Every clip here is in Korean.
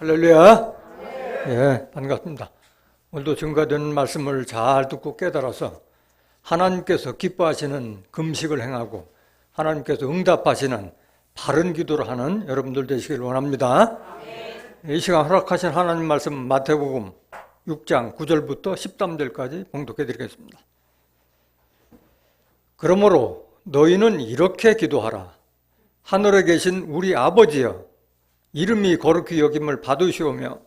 할렐루야. 예, 반갑습니다. 오늘도 증거된 말씀을 잘 듣고 깨달아서 하나님께서 기뻐하시는 금식을 행하고 하나님께서 응답하시는 바른 기도를 하는 여러분들 되시길 원합니다. 이 시간 허락하신 하나님 말씀 마태복음 6장 9절부터 13절까지 봉독해 드리겠습니다. 그러므로 너희는 이렇게 기도하라. 하늘에 계신 우리 아버지여, 이름이 거룩히 여김을 받으시오며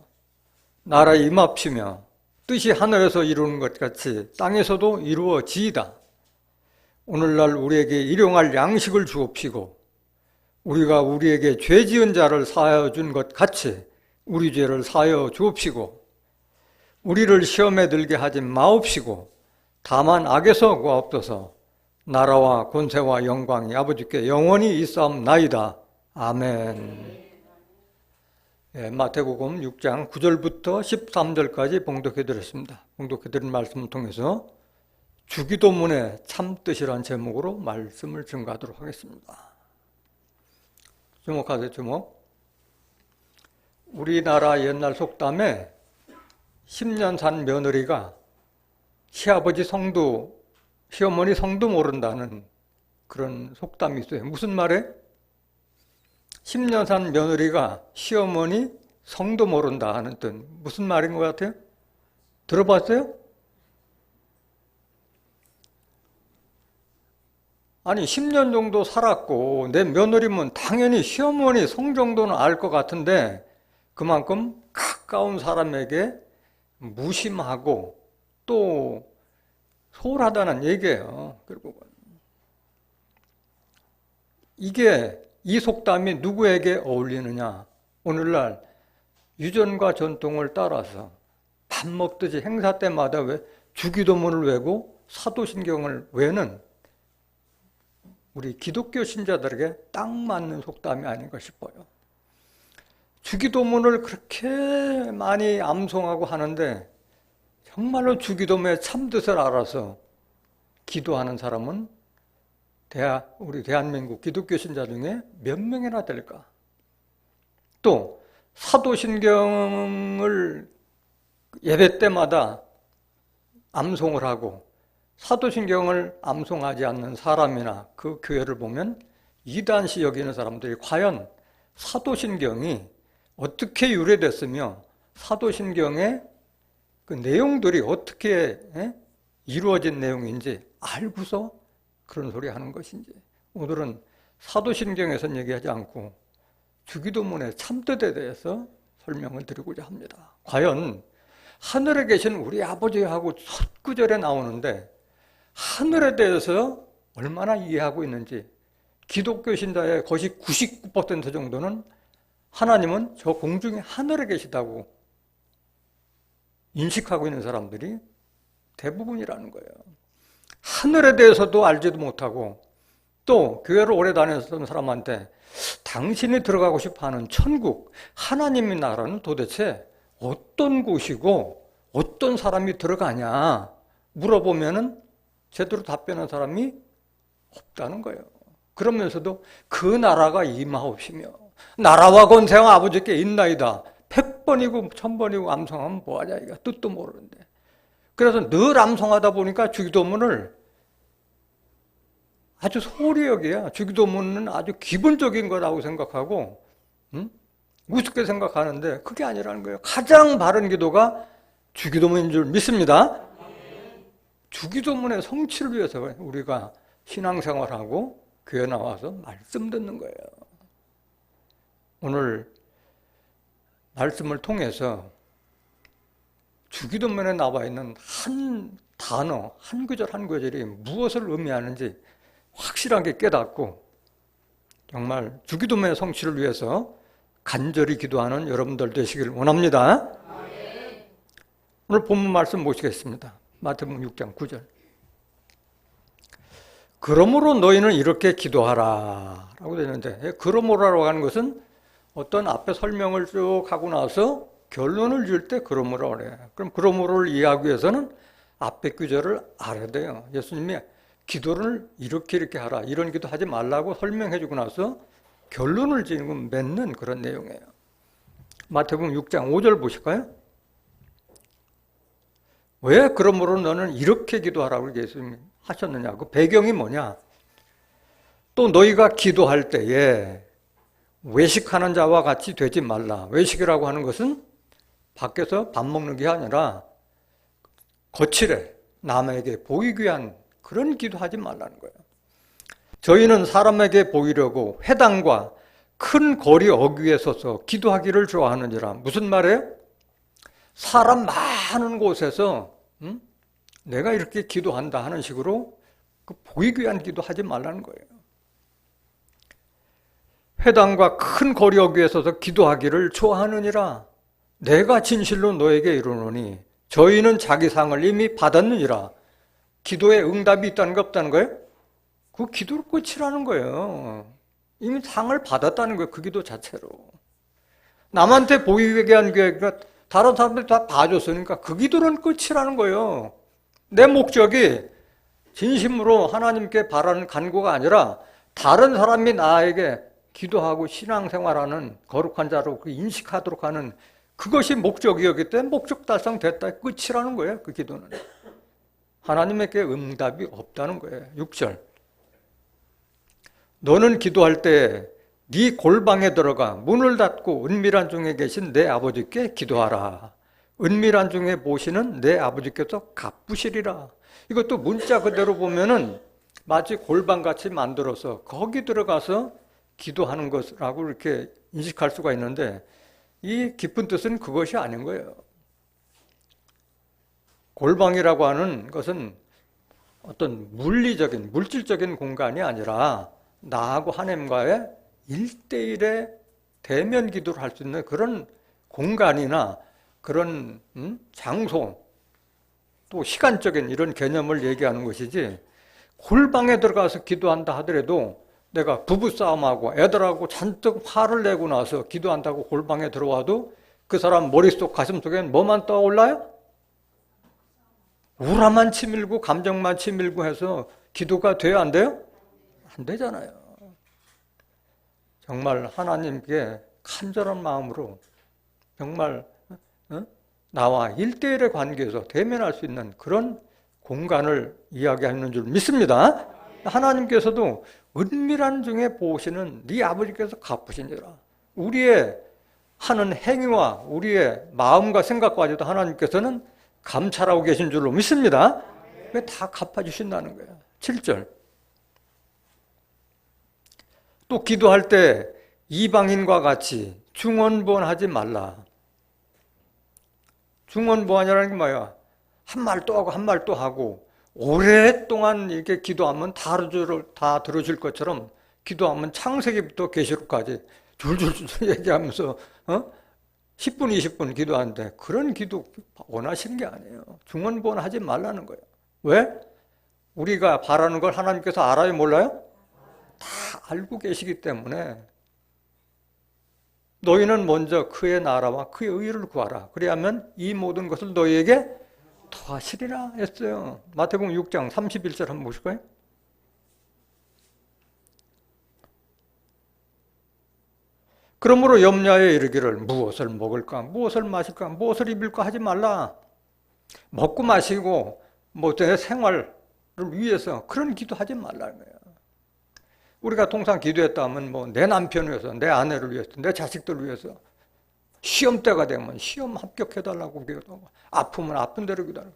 나라에 임합시며 뜻이 하늘에서 이루는 것 같이 땅에서도 이루어지이다. 오늘날 우리에게 일용할 양식을 주옵시고 우리가 우리에게 죄 지은 자를 사하여 준 것 같이 우리 죄를 사하여 주옵시고 우리를 시험에 들게 하지 마옵시고 다만 악에서 구하옵소서. 나라와 권세와 영광이 아버지께 영원히 있사옵나이다. 아멘. 예, 마태복음 6장 9절부터 13절까지 봉독해 드렸습니다. 봉독해 드린 말씀을 통해서 주기도문의 참뜻이라는 제목으로 말씀을 증거하도록 하겠습니다. 주목하세요. 주목. 우리나라 옛날 속담에 10년 산 며느리가 시아버지 성도, 시어머니 성도 모른다는 그런 속담이 있어요. 무슨 말에? 10년 산 며느리가 시어머니 성도 모른다 하는 뜻. 무슨 말인 것 같아요? 들어봤어요? 아니 10년 정도 살았고 내 며느리면 당연히 시어머니 성 정도는 알 것 같은데 그만큼 가까운 사람에게 무심하고 또 소홀하다는 얘기예요. 결국은 이 속담이 누구에게 어울리느냐? 오늘날 유전과 전통을 따라서 밥 먹듯이 행사 때마다 왜 주기도문을 외고 사도신경을 외는 우리 기독교 신자들에게 딱 맞는 속담이 아닌가 싶어요. 주기도문을 그렇게 많이 암송하고 하는데 정말로 주기도문의 참뜻을 알아서 기도하는 사람은 우리 대한민국 기독교 신자 중에 몇 명이나 될까? 또 사도신경을 예배 때마다 암송을 하고 사도신경을 암송하지 않는 사람이나 그 교회를 보면 이단시 여기는 사람들이 과연 사도신경이 어떻게 유래됐으며 사도신경의 그 내용들이 어떻게 이루어진 내용인지 알고서 그런 소리 하는 것인지. 오늘은 사도신경에서는 얘기하지 않고 주기도문의 참뜻에 대해서 설명을 드리고자 합니다. 과연 하늘에 계신 우리 아버지하고 첫 구절에 나오는데 하늘에 대해서 얼마나 이해하고 있는지, 기독교 신자의 거의 99% 정도는 하나님은 저 공중에 하늘에 계시다고 인식하고 있는 사람들이 대부분이라는 거예요. 하늘에 대해서도 알지도 못하고 또 교회를 오래 다녔던 사람한테 당신이 들어가고 싶어하는 천국, 하나님의 나라는 도대체 어떤 곳이고 어떤 사람이 들어가냐 물어보면은 제대로 답변한 사람이 없다는 거예요. 그러면서도 그 나라가 임하옵시며 나라와 권세가 아버지께 있나이다. 100번이고 1000번이고 암송하면 뭐하냐 이거 뜻도 모르는데. 그래서 늘 암송하다 보니까 주기도문을 아주 소홀히 여겨요. 주기도문은 아주 기본적인 거라고 생각하고 우습게 생각하는데 그게 아니라는 거예요. 가장 바른 기도가 주기도문인 줄 믿습니다. 주기도문의 성취를 위해서 우리가 신앙생활하고 교회 나와서 말씀 듣는 거예요. 오늘 말씀을 통해서 주기도문에 나와 있는 한 단어, 한 구절 한 구절이 무엇을 의미하는지 확실하게 깨닫고 정말 주기도문의 성취를 위해서 간절히 기도하는 여러분들 되시길 원합니다. 오늘 본문 말씀 보시겠습니다. 마태복음 6장 9절. 그러므로 너희는 이렇게 기도하라 라고 되는데, 그러므로라고 하는 것은 어떤 앞에 설명을 쭉 하고 나서 결론을 줄 때 그러므로 그래요. 그럼 그러므로를 이해하기 위해서는 앞에 구절을 알아야 돼요. 예수님이 기도를 이렇게 하라, 이런 기도 하지 말라고 설명해 주고 나서 결론을 지금 맺는 그런 내용이에요. 마태복음 6장 5절 보실까요? 왜 그러므로 너는 이렇게 기도하라고 예수님이 하셨느냐? 그 배경이 뭐냐? 또 너희가 기도할 때에 외식하는 자와 같이 되지 말라. 외식이라고 하는 것은 밖에서 밥 먹는 게 아니라 거칠에 남에게 보이기 위한 그런 기도하지 말라는 거예요. 저희는 사람에게 보이려고 회당과 큰 거리 어귀에 서서 기도하기를 좋아하느니라. 무슨 말이에요? 사람 많은 곳에서 내가 이렇게 기도한다 하는 식으로 보이기 위한 기도하지 말라는 거예요. 회당과 큰 거리 어귀에 서서 기도하기를 좋아하느니라. 내가 진실로 너에게 이르노니 저희는 자기 상을 이미 받았느니라. 기도에 응답이 있다는 거 없다는 거예요? 그 기도를 끝이라는 거예요. 이미 상을 받았다는 거예요. 그 기도 자체로. 남한테 보이게 한 게 다른 사람들이 다 봐줬으니까 그 기도는 끝이라는 거예요. 내 목적이 진심으로 하나님께 바라는 간구가 아니라 다른 사람이 나에게 기도하고 신앙생활하는 거룩한 자로 인식하도록 하는 그것이 목적이었기 때문에 목적 달성됐다. 끝이라는 거예요. 그 기도는. 하나님에게 응답이 없다는 거예요. 6절. 너는 기도할 때 네 골방에 들어가 문을 닫고 은밀한 중에 계신 내 아버지께 기도하라. 은밀한 중에 보시는 내 아버지께서 갚으시리라. 이것도 문자 그대로 보면은 마치 골방같이 만들어서 거기 들어가서 기도하는 것이라고 이렇게 인식할 수가 있는데 이 깊은 뜻은 그것이 아닌 거예요. 골방이라고 하는 것은 어떤 물리적인, 물질적인 공간이 아니라 나하고 하나님과의 1대1의 대면 기도를 할 수 있는 그런 공간이나 그런 장소, 또 시간적인 이런 개념을 얘기하는 것이지 골방에 들어가서 기도한다 하더라도 내가 부부싸움하고 애들하고 잔뜩 화를 내고 나서 기도한다고 골방에 들어와도 그 사람 머릿속 가슴속엔 뭐만 떠올라요? 우라만 치밀고 감정만 치밀고 해서 기도가 돼요? 안 돼요? 안 되잖아요. 정말 하나님께 간절한 마음으로 정말 나와 1대1의 관계에서 대면할 수 있는 그런 공간을 이야기하는 줄 믿습니다. 하나님께서도 은밀한 중에 보시는 네 아버지께서 갚으시니라. 우리의 하는 행위와 우리의 마음과 생각까지도 하나님께서는 감찰하고 계신 줄로 믿습니다. 왜 다 갚아주신다는 거예요. 7절. 또 기도할 때 이방인과 같이 중언부언하지 말라. 중언부언이라는 게 뭐야? 한 말 또 하고 한 말 또 하고 오랫동안 이렇게 기도하면 다 들어줄 것처럼 기도하면 창세기부터 계시록까지 줄줄줄 얘기하면서 10분 20분 기도하는데 그런 기도 원하시는 게 아니에요. 중언부언하지 말라는 거예요. 왜? 우리가 바라는 걸 하나님께서 알아요? 몰라요? 다 알고 계시기 때문에 너희는 먼저 그의 나라와 그의 의를 구하라. 그래야면 이 모든 것을 너희에게 더하시리라 했어요. 마태복음 6장 31절 한번 보실까요? 그러므로 염려에 이르기를 무엇을 먹을까, 무엇을 마실까, 무엇을 입을까 하지 말라. 먹고 마시고 내 생활을 위해서 그런 기도하지 말라는 거예요. 우리가 통상 기도했다 하면 내 남편을 위해서, 내 아내를 위해서, 내 자식들을 위해서 시험 때가 되면 시험 합격해달라고 기도하고 아프면 아픈 대로 기도하고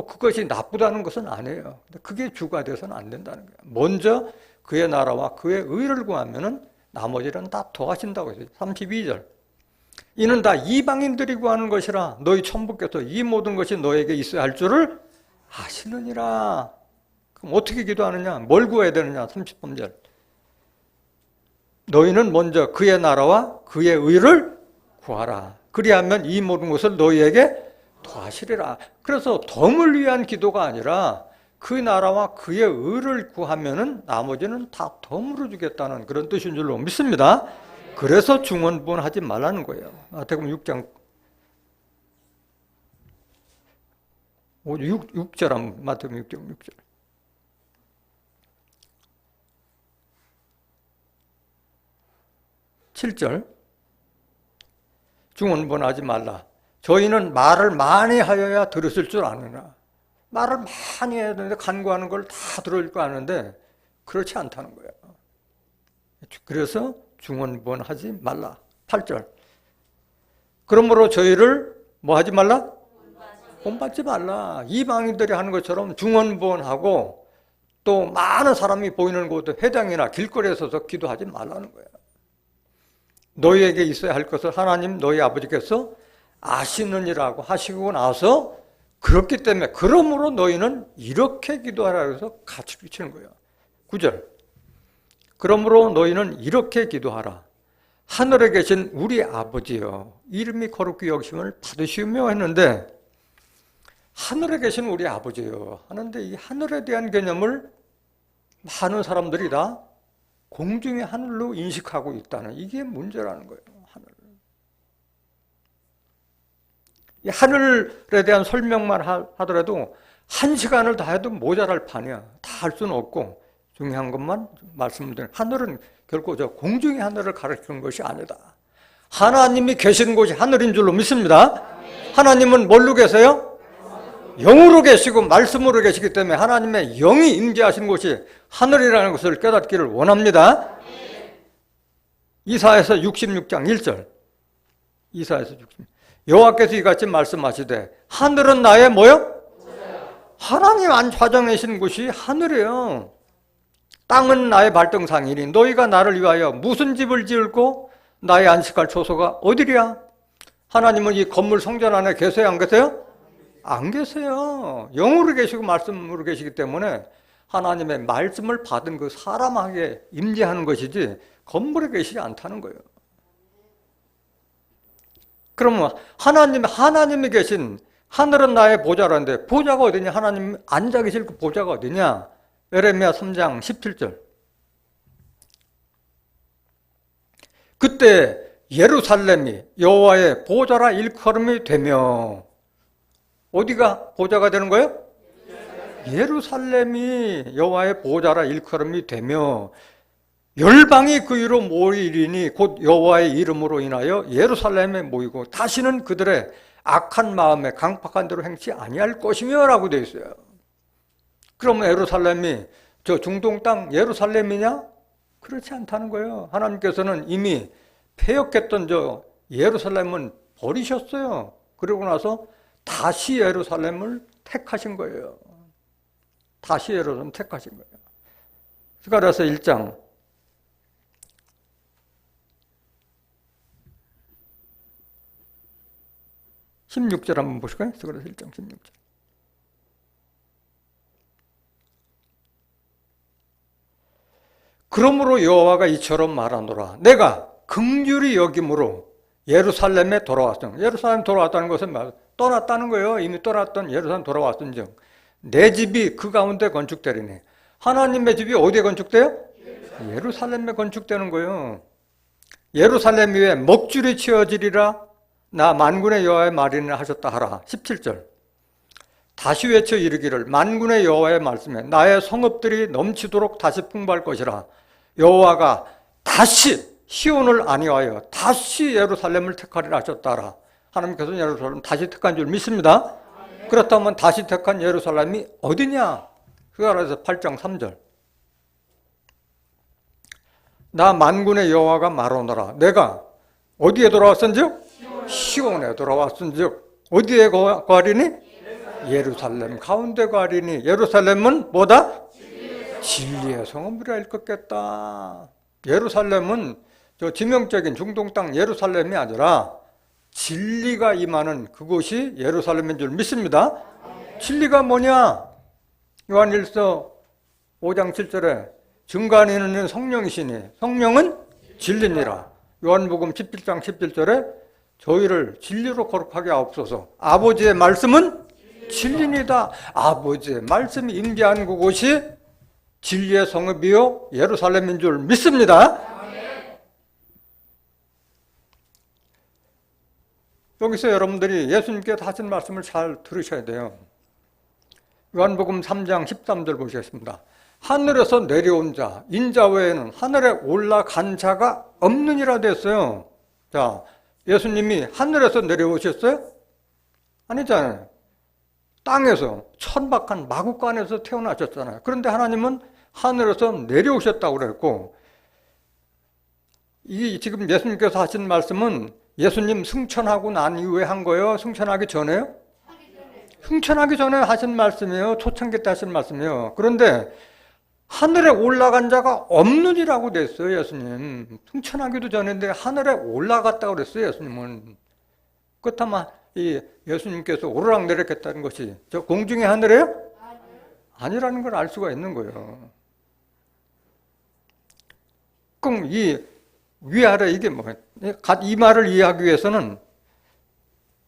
그것이 나쁘다는 것은 아니에요. 그게 주가 돼서는 안 된다는 거예요. 먼저 그의 나라와 그의 의를 구하면은 나머지는 다 더하신다고 했어요. 32절. 이는 다 이방인들이 구하는 것이라 너희 천부께서 이 모든 것이 너에게 있어야 할 줄을 아시느니라. 그럼 어떻게 기도하느냐? 뭘 구해야 되느냐? 33절. 너희는 먼저 그의 나라와 그의 의를 구하라. 그리하면 이 모든 것을 너희에게 더하시리라. 그래서 덤을 위한 기도가 아니라 그 나라와 그의 의를 구하면은 나머지는 다 덤으로 주겠다는 그런 뜻인 줄로 믿습니다. 그래서 중언부언하지 말라는 거예요. 마태복음 6장 6절 한번 마태복음 6장 6절. 7절. 중언부언하지 말라. 저희는 말을 많이 하여야 들으실 줄 아느냐. 말을 많이 해야 되는데 간구하는 걸 다 들을 줄 아는데 그렇지 않다는 거예요. 그래서 중언부언하지 말라. 8절. 그러므로 저희를 뭐 하지 말라? 본받지 말라. 이방인들이 하는 것처럼 중언부언하고 또 많은 사람이 보이는 곳에 회당이나 길거리에 서서 기도하지 말라는 거예요. 너희에게 있어야 할 것을 하나님 너희 아버지께서 아시느니라고 하시고 나서 그렇기 때문에 그러므로 너희는 이렇게 기도하라 해서 같이 비치는 거예요. 9절. 그러므로 너희는 이렇게 기도하라. 하늘에 계신 우리 아버지여 이름이 거룩히 여기심을 받으시며 했는데 하늘에 계신 우리 아버지여 하는데 이 하늘에 대한 개념을 많은 사람들이 다 공중의 하늘로 인식하고 있다는 이게 문제라는 거예요. 이 하늘에 대한 설명만 하더라도 1시간을 다 해도 모자랄 판이야. 다 할 수는 없고 중요한 것만 말씀드리면 하늘은 결코 저 공중의 하늘을 가리키는 것이 아니다. 하나님이 계신 곳이 하늘인 줄로 믿습니다. 하나님은 뭘로 계세요? 영으로 계시고 말씀으로 계시기 때문에 하나님의 영이 임재하신 곳이 하늘이라는 것을 깨닫기를 원합니다. 이사야서 66장 1절. 이사야서 66장. 여호와께서 이같이 말씀하시되 하늘은 나의 뭐요? 하나님 안 좌정하신 곳이 하늘이에요. 땅은 나의 발등상이니 너희가 나를 위하여 무슨 집을 지을고 나의 안식할 초소가 어디랴? 하나님은 이 건물 성전 안에 계세요? 안 계세요? 안 계세요. 영으로 계시고 말씀으로 계시기 때문에 하나님의 말씀을 받은 그 사람에게 임재하는 것이지 건물에 계시지 않다는 거예요. 그러면 하나님이 계신 하늘은 나의 보좌라는데 보좌가 어디냐? 하나님 앉아 계실 그 보좌가 어디냐? 에레미야 3장 17절. 그때 예루살렘이 여호와의 보좌라 일컬음이 되며 어디가 보좌가 되는 거예요? 예루살렘이 여호와의 보좌라 일컬음이 되며 열방이 그 위로 모이리니 곧 여호와의 이름으로 인하여 예루살렘에 모이고 다시는 그들의 악한 마음에 강팍한 대로 행치 아니할 것이며 라고 되어 있어요. 그러면 예루살렘이 저 중동 땅 예루살렘이냐? 그렇지 않다는 거예요. 하나님께서는 이미 패역했던 저 예루살렘은 버리셨어요. 그러고 나서 다시 예루살렘을 택하신 거예요. 다시 예루살렘을 택하신 거예요. 스가랴서 1장 16절 한번 보실까요? 스가랴서 1장 16절. 그러므로 여호와가 이처럼 말하노라. 내가 긍휼히 여김으로 예루살렘에 돌아왔음. 예루살렘 돌아왔다는 것은 떠났다는 거예요. 이미 떠났던 예루살렘 돌아왔은즉 내 집이 그 가운데 건축되리니. 하나님의 집이 어디에 건축돼요? 예루살렘에 건축되는 거예요. 예루살렘 위에 먹줄이 치어지리라. 나 만군의 여호와의 말이니라 하셨다 하라. 17절. 다시 외쳐 이르기를 만군의 여호와의 말씀에 나의 성읍들이 넘치도록 다시 풍부할 것이라. 여호와가 다시 시온을 안위하여 다시 예루살렘을 택하리라 하셨다 하라. 하나님께서는 예루살렘 다시 택한 줄 믿습니다. 그렇다면 다시 택한 예루살렘이 어디냐? 스가랴서 8장 3절. 나 만군의 여호와가 말하노라. 내가 어디에 돌아왔은즉? 시온에 돌아왔은즉 어디에 거하리니? 예루살렘 가운데 거하리니. 예루살렘은 뭐다? 진리의 성읍이라 일컫겠다. 예루살렘은 저 지명적인 중동 땅 예루살렘이 아니라 진리가 임하는 그곳이 예루살렘인 줄 믿습니다. 진리가 뭐냐? 요한일서 5장 7절에 증거하는 이는 성령이시니 성령은 진리니라. 요한복음 17장 17절에 저희를 진리로 거룩하게 하옵소서. 아버지의 말씀은 진리니다. 아버지의 말씀이 임재한 그곳이 진리의 성읍이요 예루살렘인 줄 믿습니다. 여기서 여러분들이 예수님께 하신 말씀을 잘 들으셔야 돼요. 요한복음 3장 13절 보시겠습니다. 하늘에서 내려온 자, 인자 외에는 하늘에 올라간 자가 없느니라 됐어요. 자, 예수님이 하늘에서 내려오셨어요? 아니잖아요. 땅에서 천박한 마구간에서 태어나셨잖아요. 그런데 하나님은 하늘에서 내려오셨다고 그랬고, 이 지금 예수님께서 하신 말씀은 예수님 승천하고 난 이후에 한 거예요? 승천하기 전에요? 승천하기 전에 하신 말씀이에요? 초창기 때 하신 말씀이에요? 그런데 하늘에 올라간 자가 없느니라고 됐어요, 예수님. 승천하기도 전인데 하늘에 올라갔다고 그랬어요, 예수님은. 그렇다면 이 예수님께서 오르락내리락 것이 저 공중의 하늘이에요? 아니라는 걸 알 수가 있는 거예요. 그럼 이 위아래 이게 뭐예요? 이 말을 이해하기 위해서는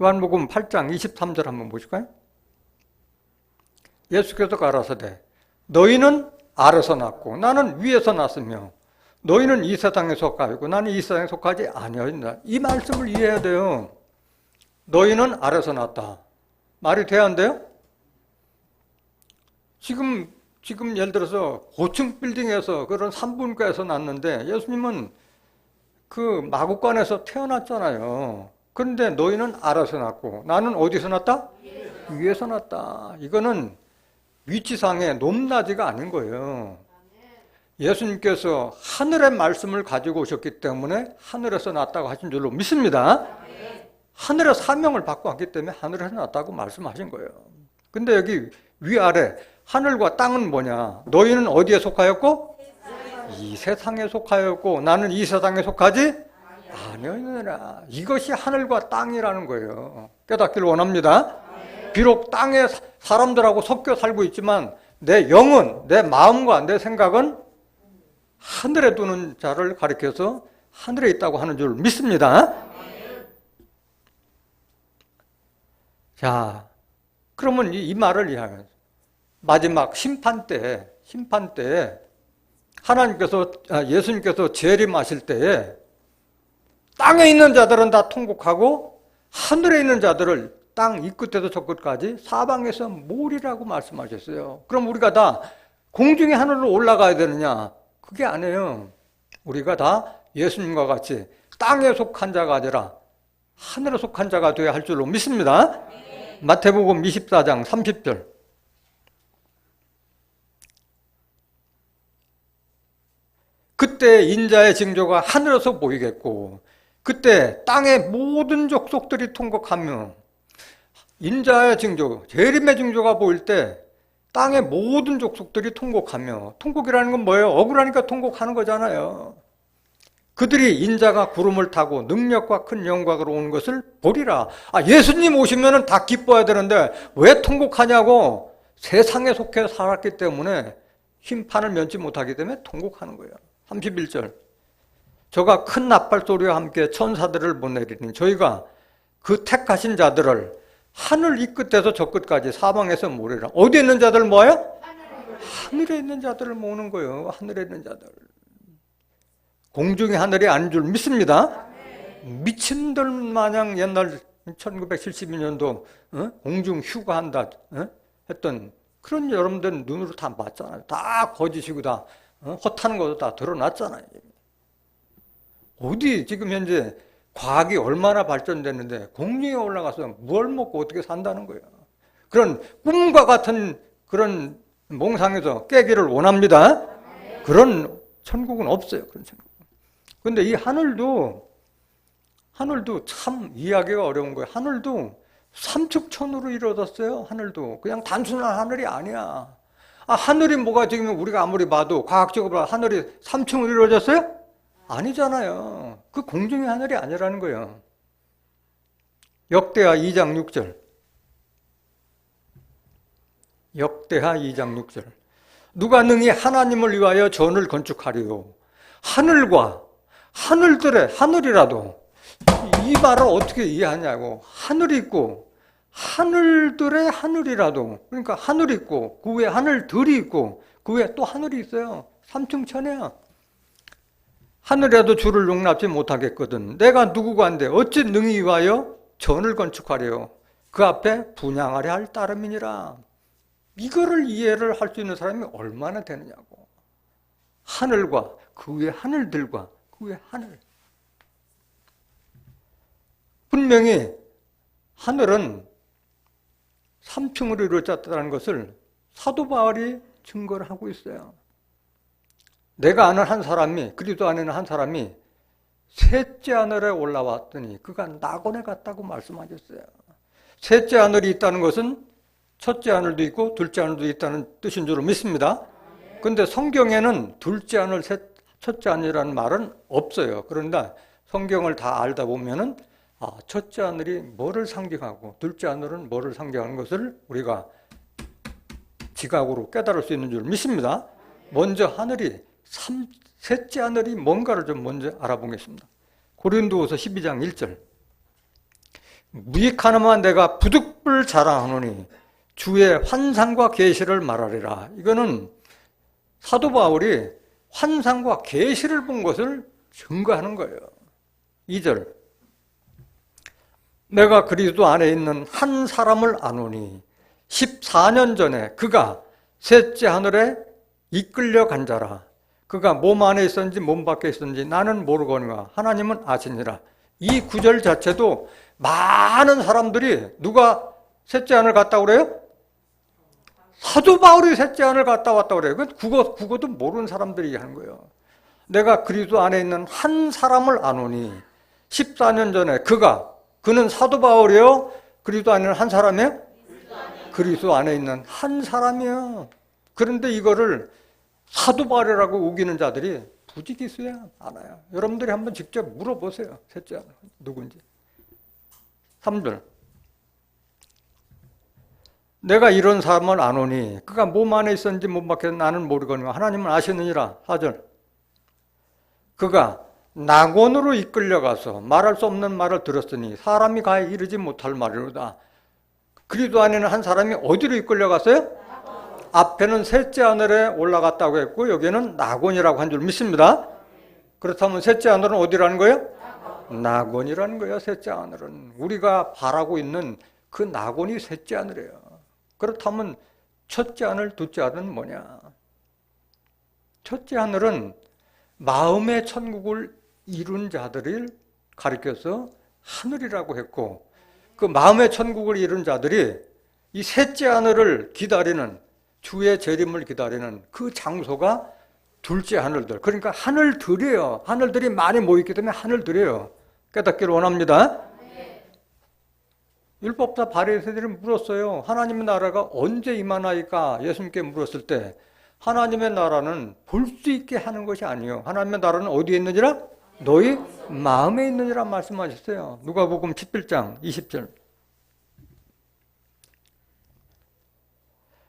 요한복음 8장 23절 한번 보실까요? 예수께서 가라사대 너희는 아래서 났고 나는 위에서 났으며 너희는 이 세상에 속하고 나는 이 세상에 속하지 아니하였다. 이 말씀을 이해해야 돼요. 너희는 아래서 났다. 말이 돼야 안 돼요? 지금 예를 들어서 고층 빌딩에서 그런 산부인과에서 났는데 예수님은 그 마구간에서 태어났잖아요. 그런데 너희는 아래서 났고 나는 어디서 났다? 위에서 났다. 이거는 위치상의 높낮이가 아닌 거예요. 예수님께서 하늘의 말씀을 가지고 오셨기 때문에 하늘에서 났다고 하신 줄로 믿습니다. 하늘의 사명을 받고 왔기 때문에 하늘에서 났다고 말씀하신 거예요. 근데 여기 위아래 하늘과 땅은 뭐냐? 너희는 어디에 속하였고? 이 세상에 속하였고 나는 이 세상에 속하지 아니하느니라. 이것이 하늘과 땅이라는 거예요. 깨닫기를 원합니다. 비록 땅에 사람들하고 섞여 살고 있지만 내 영은, 내 마음과 내 생각은 하늘에 두는 자를 가리켜서 하늘에 있다고 하는 줄 믿습니다. 자, 그러면 이 말을 이해하면 마지막 심판 때 하나님께서 예수님께서 재림하실 때에 땅에 있는 자들은 다 통곡하고 하늘에 있는 자들을 땅 이 끝에서 저 끝까지 사방에서 몰이라고 말씀하셨어요. 그럼 우리가 다 공중의 하늘로 올라가야 되느냐? 그게 아니에요. 우리가 다 예수님과 같이 땅에 속한 자가 아니라 하늘에 속한 자가 되어야 할 줄로 믿습니다. 마태복음 24장 30절. 그때 인자의 징조가 하늘에서 보이겠고 그때 땅의 모든 족속들이 통곡하며 인자의 징조, 재림의 징조가 보일 때 땅의 모든 족속들이 통곡하며 통곡이라는 건 뭐예요? 억울하니까 통곡하는 거잖아요. 그들이 인자가 구름을 타고 능력과 큰 영광으로 오는 것을 보리라. 예수님 오시면 다 기뻐해야 되는데 왜 통곡하냐고? 세상에 속해 살았기 때문에 심판을 면치 못하기 때문에 통곡하는 거예요. 31절. 저가 큰 나팔 소리와 함께 천사들을 보내리니 저희가 그 택하신 자들을 하늘 이 끝에서 저 끝까지 사방에서 모으리라. 어디에 있는 자들 모아요? 하늘에 있는 자들을 모으는 거예요. 하늘에 있는 자들. 공중의 하늘이 아닌 줄 믿습니다. 미친들 마냥 옛날 1972년도 공중 휴가한다 했던 그런 여러분들 눈으로 다 봤잖아요. 다 거짓이고 다 허탄 것도 다 드러났잖아요. 어디 지금 현재 과학이 얼마나 발전됐는데 공중에 올라가서 뭘 먹고 어떻게 산다는 거예요. 그런 꿈과 같은 그런 몽상에서 깨기를 원합니다. 그런 천국은 없어요. 그런 천국. 근데 이 하늘도 참 이해하기가 어려운 거예요. 하늘도 삼축천으로 이루어졌어요. 하늘도 그냥 단순한 하늘이 아니야. 하늘이 뭐가 지금 우리가 아무리 봐도 과학적으로 하늘이 3층으로 이루어졌어요? 아니잖아요. 그 공중의 하늘이 아니라는 거예요. 역대하 2장 6절. 역대하 2장 6절. 누가 능히 하나님을 위하여 전을 건축하리요. 하늘과 하늘들의 하늘이라도 이 말을 어떻게 이해하냐고. 하늘이 있고 하늘들의 하늘이라도 그러니까 하늘이 있고 그 위에 하늘들이 있고 그 위에 또 하늘이 있어요. 3층 천이야. 하늘이라도 주를 용납지 못하겠거든. 내가 누구가 한데 어찌 능히 위하여 전을 건축하려 그 앞에 분향하려 할 따름이니라. 이거를 이해를 할 수 있는 사람이 얼마나 되느냐고. 하늘과 그 위에 하늘들과 그 위에 하늘. 분명히 하늘은 3층으로 이루어졌다는 것을 사도 바울이 증거를 하고 있어요. 내가 아는 한 사람이, 그리스도 안에 있는 한 사람이 셋째 하늘에 올라왔더니 그가 낙원에 갔다고 말씀하셨어요. 셋째 하늘이 있다는 것은 첫째 하늘도 있고 둘째 하늘도 있다는 뜻인 줄 믿습니다. 그런데 성경에는 둘째 하늘, 첫째 하늘이라는 말은 없어요. 그런데 성경을 다 알다 보면은 첫째 하늘이 뭐를 상징하고 둘째 하늘은 뭐를 상징하는 것을 우리가 지각으로 깨달을 수 있는 줄 믿습니다. 먼저 하늘이 셋째 하늘이 뭔가를 좀 먼저 알아보겠습니다. 고린도후서 12장 1절. 무익하나마 내가 부득불 자랑하노니 주의 환상과 계시를 말하리라. 이거는 사도 바울이 환상과 계시를 본 것을 증거하는 거예요. 2절. 내가 그리스도 안에 있는 한 사람을 아노니 14년 전에 그가 셋째 하늘에 이끌려 간 자라. 그가 몸 안에 있었는지 몸 밖에 있었는지 나는 모르거니와 하나님은 아시니라. 이 구절 자체도 많은 사람들이 누가 셋째 하늘 갔다 그래요? 사도 바울이 셋째 하늘 갔다 왔다 그래요. 국어도 모르는 사람들이 하는 거예요. 내가 그리스도 안에 있는 한 사람을 아노니 14년 전에 그는 사도 바울이요? 그리스도 안에 있는 한 사람이에요? 그리스도 안에 있는 한 사람이에요. 그런데 이거를 사도 바울이라고 우기는 자들이 부지기수야 많아요. 여러분들이 한번 직접 물어보세요. 셋째 하늘 누군지. 3절. 내가 이런 사람을 아노니 그가 몸 안에 있었는지 몸 밖에 나는 모르거니와 하나님은 아시느니라. 4절. 그가 낙원으로 이끌려가서 말할 수 없는 말을 들었으니 사람이 가에 이르지 못할 말이로다. 그리스도 안에는 한 사람이 어디로 이끌려갔어요? 앞에는 셋째 하늘에 올라갔다고 했고 여기는 낙원이라고 한 줄 믿습니다. 그렇다면 셋째 하늘은 어디라는 거예요? 낙원이라는 거예요. 셋째 하늘은 우리가 바라고 있는 그 낙원이 셋째 하늘이에요. 그렇다면 첫째 하늘, 둘째 하늘은 뭐냐? 첫째 하늘은 마음의 천국을 이룬 자들을 가리켜서 하늘이라고 했고 그 마음의 천국을 이룬 자들이 이 셋째 하늘을 기다리는 주의 재림을 기다리는 그 장소가 둘째 하늘들. 그러니까 하늘들이에요. 하늘들이 많이 모였기 때문에 하늘들이에요. 깨닫기를 원합니다. 율법자 바리새인들이 물었어요. 하나님의 나라가 언제 임하나이까? 예수님께 물었을 때 하나님의 나라는 볼 수 있게 하는 것이 아니에요. 하나님의 나라는 어디에 있느니라? 너희 마음에 있느니라 말씀하셨어요. 누가복음 17장 20절.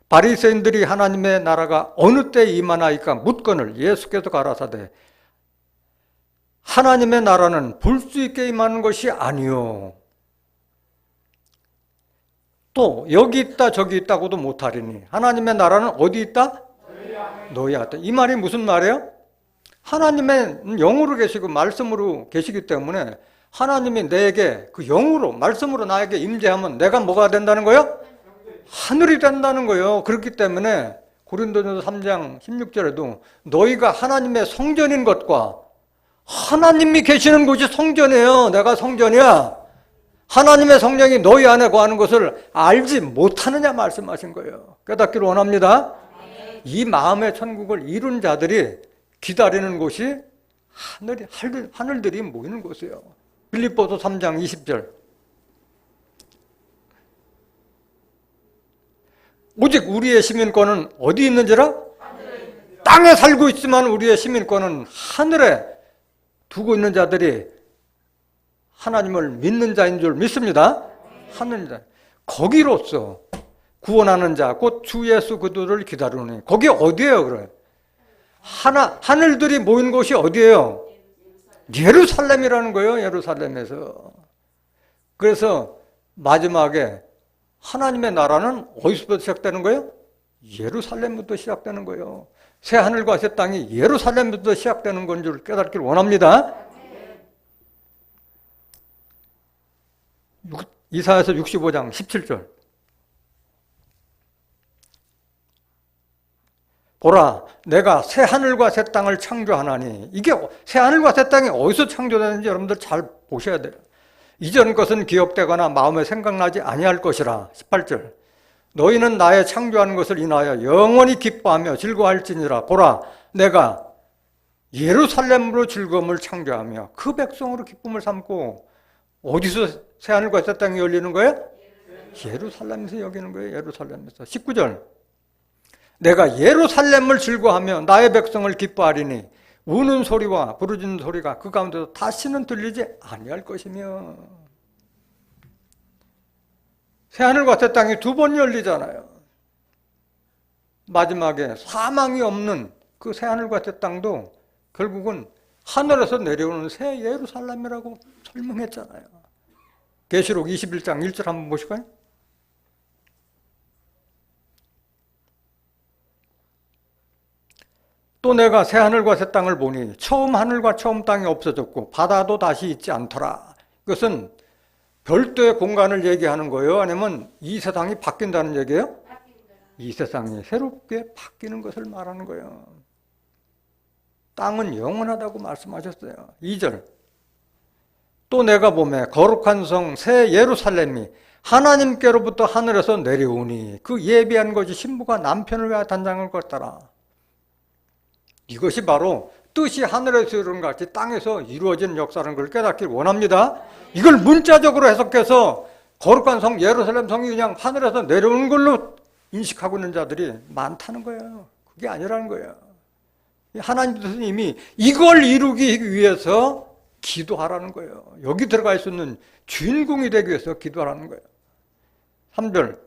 바리새인들이 하나님의 나라가 어느 때 임하나이까 묻거늘 예수께서 가라사대 하나님의 나라는 볼 수 있게 임하는 것이 아니요 또 여기 있다 저기 있다고도 못하리니 하나님의 나라는 어디 있다? 너희 안에 있다. 이 말이 무슨 말이에요? 하나님의 영으로 계시고 말씀으로 계시기 때문에 하나님이 내게 그 영으로 말씀으로 나에게 임재하면 내가 뭐가 된다는 거예요? 하늘이 된다는 거예요. 그렇기 때문에 고린도전서 3장 16절에도 너희가 하나님의 성전인 것과 하나님이 계시는 곳이 성전이에요. 내가 성전이야. 하나님의 성령이 너희 안에 거하는 것을 알지 못하느냐 말씀하신 거예요. 깨닫기를 원합니다. 이 마음의 천국을 이룬 자들이 기다리는 곳이 하늘들이 모이는 곳이에요. 빌립보서 3장 20절. 오직 우리의 시민권은 어디 있는지라? 땅에 살고 있지만 우리의 시민권은 하늘에 두고 있는 자들이 하나님을 믿는 자인 줄 믿습니다. 하늘이다. 거기로서 구원하는 자, 곧 주 예수 그들을 기다리니 거기 어디예요, 그래? 하늘들이 모인 곳이 어디예요? 예루살렘이라는 거예요, 예루살렘에서. 그래서 마지막에 하나님의 나라는 어디서부터 시작되는 거예요? 예루살렘부터 시작되는 거예요. 새 하늘과 새 땅이 예루살렘부터 시작되는 건 줄 깨닫기를 원합니다. 이사야서 65장 17절. 보라, 내가 새 하늘과 새 땅을 창조하나니. 이게 새 하늘과 새 땅이 어디서 창조되는지 여러분들 잘 보셔야 돼요. 이전 것은 기억되거나 마음에 생각나지 아니할 것이라. 18절. 너희는 나의 창조하는 것을 인하여 영원히 기뻐하며 즐거워할지니라. 보라, 내가 예루살렘으로 즐거움을 창조하며 그 백성으로 기쁨을 삼고. 어디서 새하늘과 새 땅이 열리는 거예요? 예루살렘에서 여기는 거예요. 예루살렘에서. 19절. 내가 예루살렘을 즐거워하며 나의 백성을 기뻐하리니 우는 소리와 부르짖는 소리가 그 가운데서 다시는 들리지 아니할 것이며. 새하늘과 새 땅이 두 번 열리잖아요. 마지막에 사망이 없는 그 새하늘과 새 땅도 결국은 하늘에서 내려오는 새 예루살렘이라고 설명했잖아요. 계시록 21장 1절 한번 보실까요? 또 내가 새 하늘과 새 땅을 보니 처음 하늘과 처음 땅이 없어졌고 바다도 다시 있지 않더라. 이것은 별도의 공간을 얘기하는 거예요? 아니면 이 세상이 바뀐다는 얘기예요? 이 세상이 새롭게 바뀌는 것을 말하는 거예요. 땅은 영원하다고 말씀하셨어요. 2절. 또 내가 보매 거룩한 성 새 예루살렘이 하나님께로부터 하늘에서 내려오니 그 예비한 것이 신부가 남편을 위하여 단장을 걷더라. 이것이 바로 뜻이 하늘에서 이루는 것 같이 땅에서 이루어지는 역사라는 걸 깨닫기를 원합니다. 이걸 문자적으로 해석해서 거룩한 성 예루살렘 성이 그냥 하늘에서 내려오는 걸로 인식하고 있는 자들이 많다는 거예요. 그게 아니라는 거예요. 하나님 뜻은 이미 이걸 이루기 위해서 기도하라는 거예요. 여기 들어갈 수 있는 주인공이 되기 위해서 기도하라는 거예요. 3절.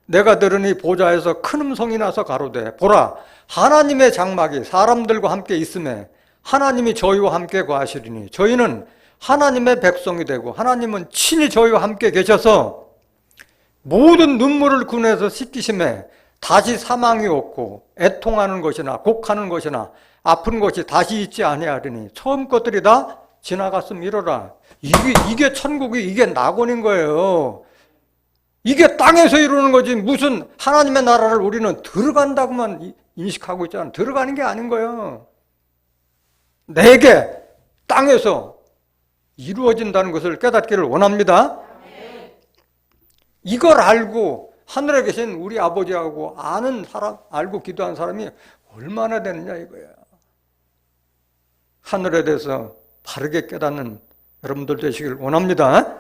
내가 들으니 보좌에서 큰 음성이 나서 가로되 보라, 하나님의 장막이 사람들과 함께 있음에 하나님이 저희와 함께 거하시리니 저희는 하나님의 백성이 되고 하나님은 친히 저희와 함께 계셔서 모든 눈물을 군에서 씻기심에 다시 사망이 없고 애통하는 것이나 곡하는 것이나 아픈 것이 다시 있지 아니하리니 처음 것들이 다 지나갔음 이러라. 이게 천국이, 이게 낙원인 거예요. 이게 땅에서 이루는 거지 무슨 하나님의 나라를 우리는 들어간다고만 인식하고 있잖아. 들어가는 게 아닌 거예요. 내게 땅에서 이루어진다는 것을 깨닫기를 원합니다. 이걸 알고 하늘에 계신 우리 아버지하고 아는 사람, 알고 기도하는 사람이 얼마나 되느냐 이거야. 하늘에 대해서 바르게 깨닫는 여러분들 되시길 원합니다.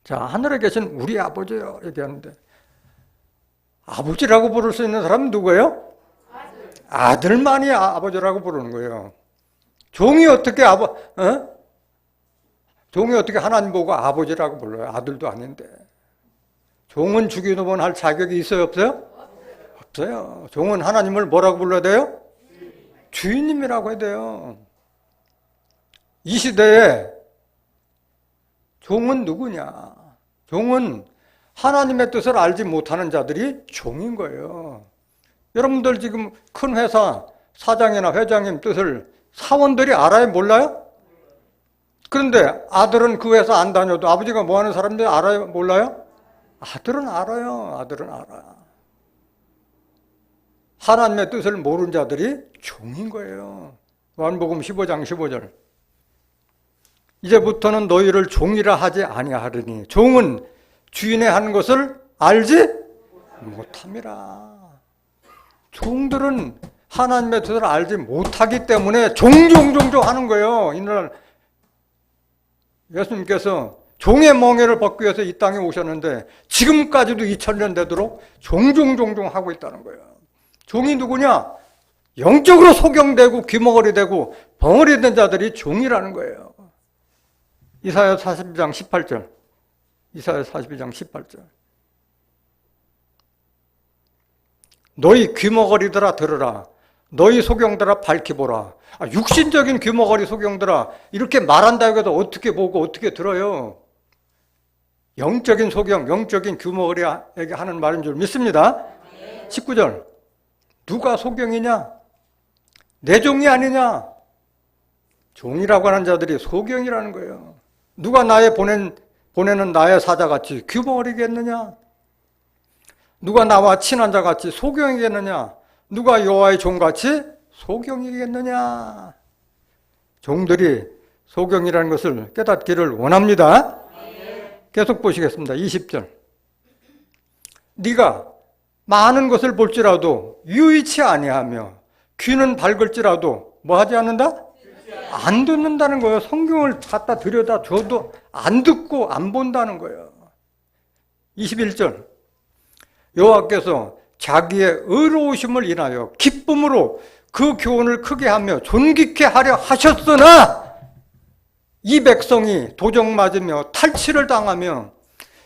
자, 하늘에 계신 우리 아버지요 얘기하는데 아버지라고 부를 수 있는 사람은 누구예요? 아들만이 아버지라고 부르는 거예요. 종이 어떻게 종이 어떻게 하나님 보고 아버지라고 불러요? 아들도 아닌데. 종은 주기도문 할 자격이 있어요, 없어요? 없어요. 종은 하나님을 뭐라고 불러야 돼요? 주인님이라고 해야 돼요. 이 시대에 종은 누구냐? 종은 하나님의 뜻을 알지 못하는 자들이 종인 거예요. 여러분들 지금 큰 회사 사장이나 회장님 뜻을 사원들이 알아요? 몰라요? 그런데 아들은 그 회사 안 다녀도 아버지가 뭐 하는 사람들 알아요? 몰라요? 아들은 알아요. 아들은 알아. 하나님의 뜻을 모르는 자들이 종인 거예요. 요한복음 15장 15절. 이제부터는 너희를 종이라 하지 아니하리니 종은 주인의 하는 것을 알지 못함이라. 종들은 하나님의 뜻을 알지 못하기 때문에 종종종종 하는 거예요. 이날 예수님께서 종의 멍에를 벗기 위해서 이 땅에 오셨는데 지금까지도 2000년 되도록 종종종종 하고 있다는 거예요. 종이 누구냐? 영적으로 소경되고 귀머거리 되고 벙어리 된 자들이 종이라는 거예요. 이사야 42장 18절. 이사야 42장 18절. 너희 귀머거리들아 들으라. 너희 소경들아 밝히 보라. 육신적인 귀머거리 소경들아 이렇게 말한다고 해도 어떻게 보고 어떻게 들어요? 영적인 소경, 영적인 귀머거리에게 하는 말인 줄 믿습니다. 19절. 누가 소경이냐? 내 종이 아니냐? 종이라고 하는 자들이 소경이라는 거예요. 누가 나의 보내는 나의 사자같이 귀머거리겠느냐? 누가 나와 친한 자같이 소경이겠느냐? 누가 여호와의 종같이 소경이겠느냐? 종들이 소경이라는 것을 깨닫기를 원합니다. 계속 보시겠습니다. 20절. 네가 많은 것을 볼지라도 유의치 아니하며 귀는 밝을지라도 뭐 하지 않는다? 안 듣는다는 거예요. 성경을 갖다 들여다 줘도 안 듣고 안 본다는 거예요. 21절. 여호와께서 자기의 의로우심을 인하여 기쁨으로 그 교훈을 크게 하며 존귀케 하려 하셨으나 이 백성이 도적 맞으며 탈취를 당하며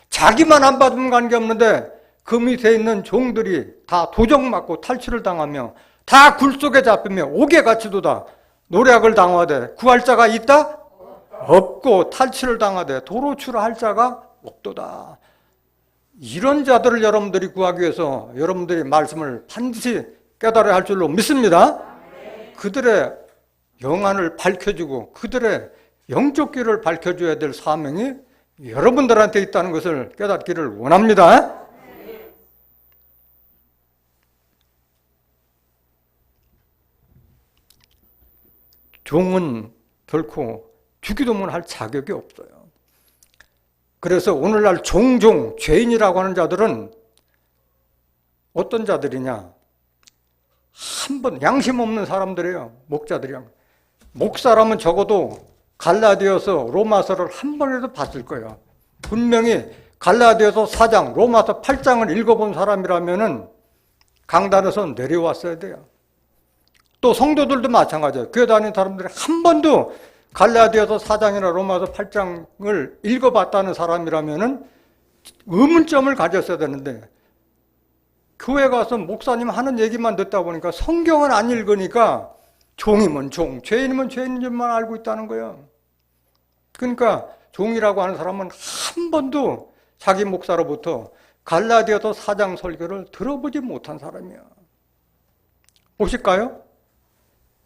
자기만 안 받으면 관계없는데 그 밑에 있는 종들이 다 도적 맞고 탈취를 당하며 다 굴 속에 잡히며 옥에 갇히도다. 노략을 당하되 구할 자가 있다? 없고 탈취를 당하되 도로추라 할 자가 없도다. 이런 자들을 여러분들이 구하기 위해서 여러분들이 말씀을 반드시 깨달아야 할 줄로 믿습니다. 그들의 영안을 밝혀주고 그들의 영적 길을 밝혀줘야 될 사명이 여러분들한테 있다는 것을 깨닫기를 원합니다. 종은 결코 주기도문 할 자격이 없어요. 그래서 오늘날 종종 죄인이라고 하는 자들은 어떤 자들이냐? 한 번 양심 없는 사람들이에요. 목자들이요. 목사라면 적어도 갈라디아서 로마서를 한 번이라도 봤을 거예요. 분명히 갈라디아서 4장, 로마서 8장을 읽어본 사람이라면은 강단에서 내려왔어야 돼요. 또 성도들도 마찬가지예요. 교회 다니는 사람들이 한 번도 갈라디아서 4장이나 로마서 8장을 읽어봤다는 사람이라면은 의문점을 가졌어야 되는데 교회 가서 목사님 하는 얘기만 듣다 보니까 성경은 안 읽으니까 종이면 종, 죄인이면 죄인인 줄만 알고 있다는 거예요. 그러니까 종이라고 하는 사람은 한 번도 자기 목사로부터 갈라디아서 4장 설교를 들어보지 못한 사람이야. 보실까요?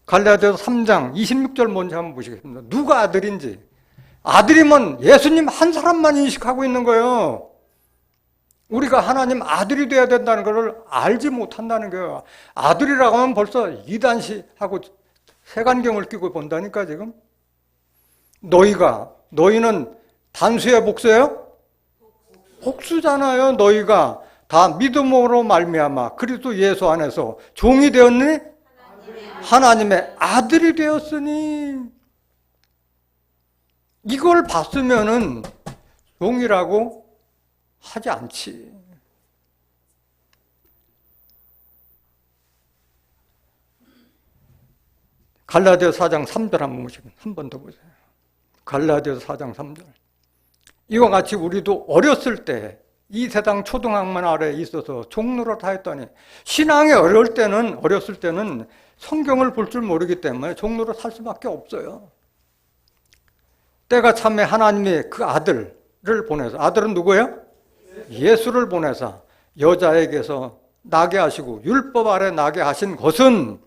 갈라디아서 3장 26절 먼저 한번 보시겠습니다. 누가 아들인지. 아들이면 예수님 한 사람만 인식하고 있는 거예요. 우리가 하나님 아들이 돼야 된다는 것을 알지 못한다는 거예요. 아들이라고 하면 벌써 이단시하고 색안경을 끼고 본다니까 지금. 너희는 단수의 복수예요? 복수잖아요. 너희가 다 믿음으로 말미암아 그리스도 예수 안에서 종이 되었니? 하나님의 아들이 되었으니. 이걸 봤으면은 종이라고 하지 않지. 갈라디아서 4장 3절 한 번 더 보세요. 갈라디아서 4장 3절. 이와 같이 우리도 어렸을 때 이 세상 초등학문 아래에 있어서 종노릇 하였더니 신앙이 어렸을 때는 성경을 볼 줄 모르기 때문에 종노릇 할 수밖에 없어요. 때가 참에 하나님이 그 아들을 보내서, 아들은 누구예요? 예수를 보내서 여자에게서 나게 하시고 율법 아래 나게 하신 것은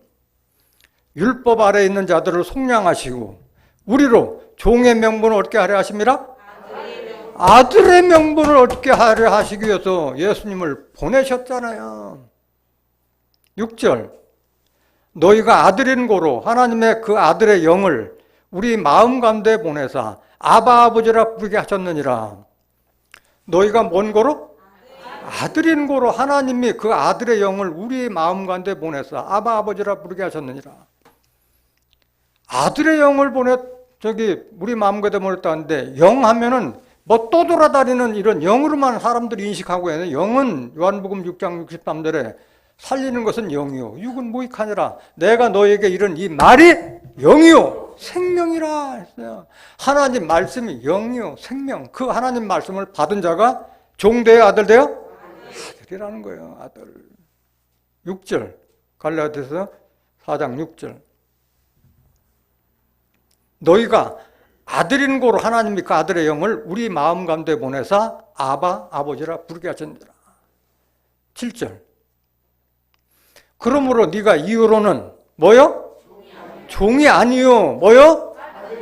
율법 아래 있는 자들을 속량하시고 우리로 종의 명분을 얻게 하려 하심이라? 아들의 명분을 얻게 하려 하시기 위해서 예수님을 보내셨잖아요. 6절. 너희가 아들인 고로 하나님의 그 아들의 영을 우리 마음 가운데 보내사 아바 아버지라 부르게 하셨느니라. 너희가 뭔 고로? 아들인 고로 하나님이 그 아들의 영을 우리 마음 가운데 보내사 아바 아버지라 부르게 하셨느니라. 아들의 영을 우리 마음 가운데 보냈다는데 영 하면은 뭐 떠돌아다니는 이런 영으로만 사람들이 인식하고 있는 영은 요한복음 6장 63절에 살리는 것은 영이요 육은 무익하니라. 내가 너에게 이른 이 말이 영이요 생명이라 했어요. 하나님 말씀이 영이요 생명. 그 하나님 말씀을 받은 자가 종되어 아들 되어? 아들이라는 거예요. 아들. 6절 갈라디아서 4장 6절. 너희가 아들인 고로 하나님이 그 아들의 영을 우리 마음 가운데 보내사 아바 아버지라 부르게 하셨느니라. 7절. 그러므로 네가 이후로는 뭐요? 종이 아니요 뭐요?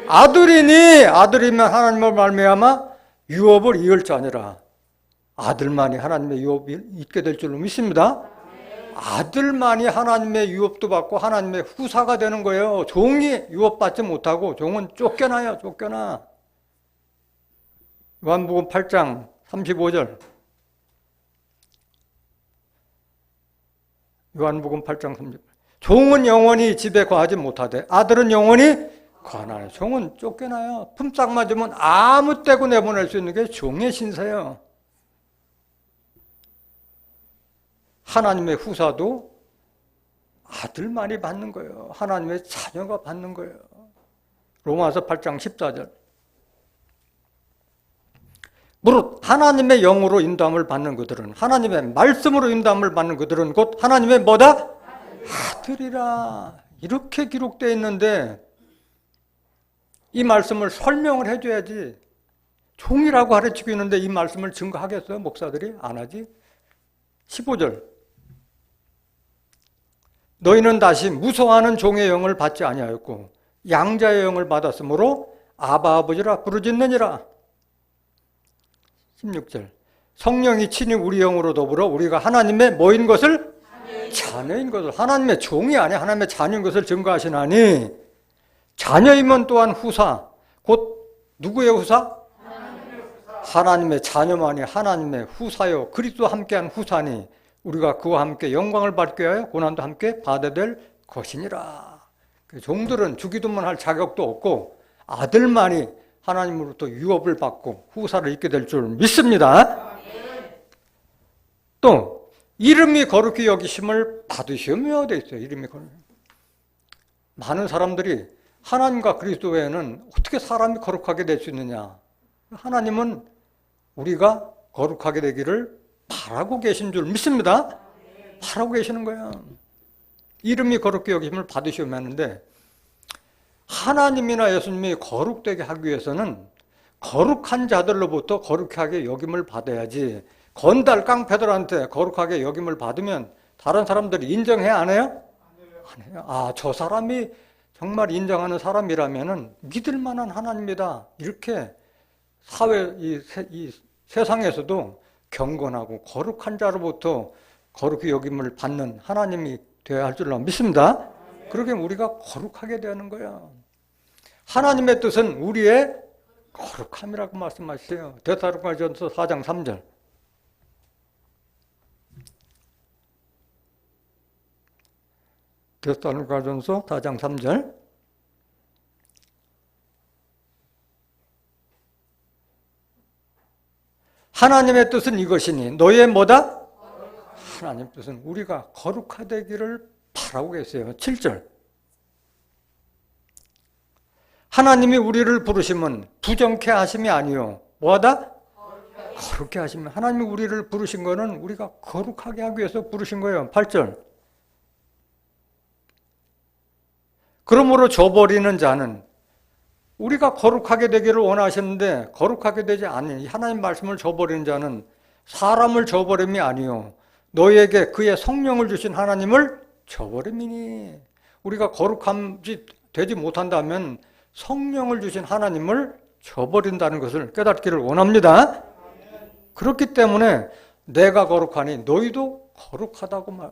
아들이니. 아들이면 하나님을 말미암아 유업을 이을 자니라. 아들만이 하나님의 유업이 있게 될 줄로 믿습니다. 아들만이 하나님의 유업도 받고 하나님의 후사가 되는 거예요. 종이 유업받지 못하고 종은 쫓겨나요. 쫓겨나. 요한복음 8장 35절. 요한복음 8장 30절. 종은 영원히 집에 거하지 못하되 아들은 영원히 거하나니. 종은 쫓겨나요. 품삯 맞으면 아무 때고 내보낼 수 있는 게 종의 신세예요. 하나님의 후사도 아들만이 받는 거예요. 하나님의 자녀가 받는 거예요. 로마서 8장 14절. 무릇 하나님의 영으로 인도함을 받는 그들은, 하나님의 말씀으로 인도함을 받는 그들은 곧 하나님의 뭐다? 아들이라. 이렇게 기록되어 있는데 이 말씀을 설명을 해줘야지. 종이라고 가르치고 있는데 이 말씀을 증거하겠어요? 목사들이? 안 하지? 15절. 너희는 다시 무서워하는 종의 영을 받지 아니하였고 양자의 영을 받았으므로 아바 아버지라 부르짖느니라. 16절. 성령이 친히 우리 영으로 더불어 우리가 하나님의 뭐인 것을? 자녀인 것을. 하나님의 종이 아니야. 하나님의 자녀인 것을 증거하시나니 자녀이면 또한 후사. 곧 누구의 후사? 하나님의 자녀만이 하나님의 후사요 그리스도와 함께한 후사니 우리가 그와 함께 영광을 받게 하여 고난도 함께 받아야 될 것이니라. 종들은 주기도만 할 자격도 없고 아들만이 하나님으로부터 유업을 받고 후사를 입게 될 줄 믿습니다. 또 이름이 거룩히 여기심을 받으시며 되어 있어요. 이름이 거룩히. 많은 사람들이 하나님과 그리스도 외에는 어떻게 사람이 거룩하게 될 수 있느냐. 하나님은 우리가 거룩하게 되기를 바라고 계신 줄 믿습니다. 바라고 계시는 거예요. 이름이 거룩히 여기심을 받으시면 하는데 하나님이나 예수님이 거룩되게 하기 위해서는 거룩한 자들로부터 거룩하게 여김을 받아야지. 건달 깡패들한테 거룩하게 여김을 받으면 다른 사람들이 인정해야 안 해요? 안 해요. 아, 저 사람이 정말 인정하는 사람이라면 믿을 만한 하나님이다. 이렇게 이 세상에서도 경건하고 거룩한 자로부터 거룩히 여김을 받는 하나님이 되어야 할 줄로 믿습니다. 그러게 우리가 거룩하게 되는 거야. 하나님의 뜻은 우리의 거룩함이라고 말씀하시죠. 데살로니가전서 4장 3절. 데살로니가전서 4장 3절. 하나님의 뜻은 이것이니 너희의 뭐다? 하나님의 뜻은 우리가 거룩하되기를 바라고 계세요. 7절. 하나님이 우리를 부르심은 부정케 하심이 아니요 뭐하다? 거룩케 하심이. 하나님이 우리를 부르신 거는 우리가 거룩하게 하기 위해서 부르신 거예요. 8절. 그러므로 저버리는 자는, 우리가 거룩하게 되기를 원하셨는데 거룩하게 되지 않는 하나님 말씀을 저버리는 자는 사람을 저버림이 아니요 너희에게 그의 성령을 주신 하나님을 저버림이니. 우리가 거룩함이 되지 못한다면 성령을 주신 하나님을 저버린다는 것을 깨닫기를 원합니다. 그렇기 때문에 내가 거룩하니 너희도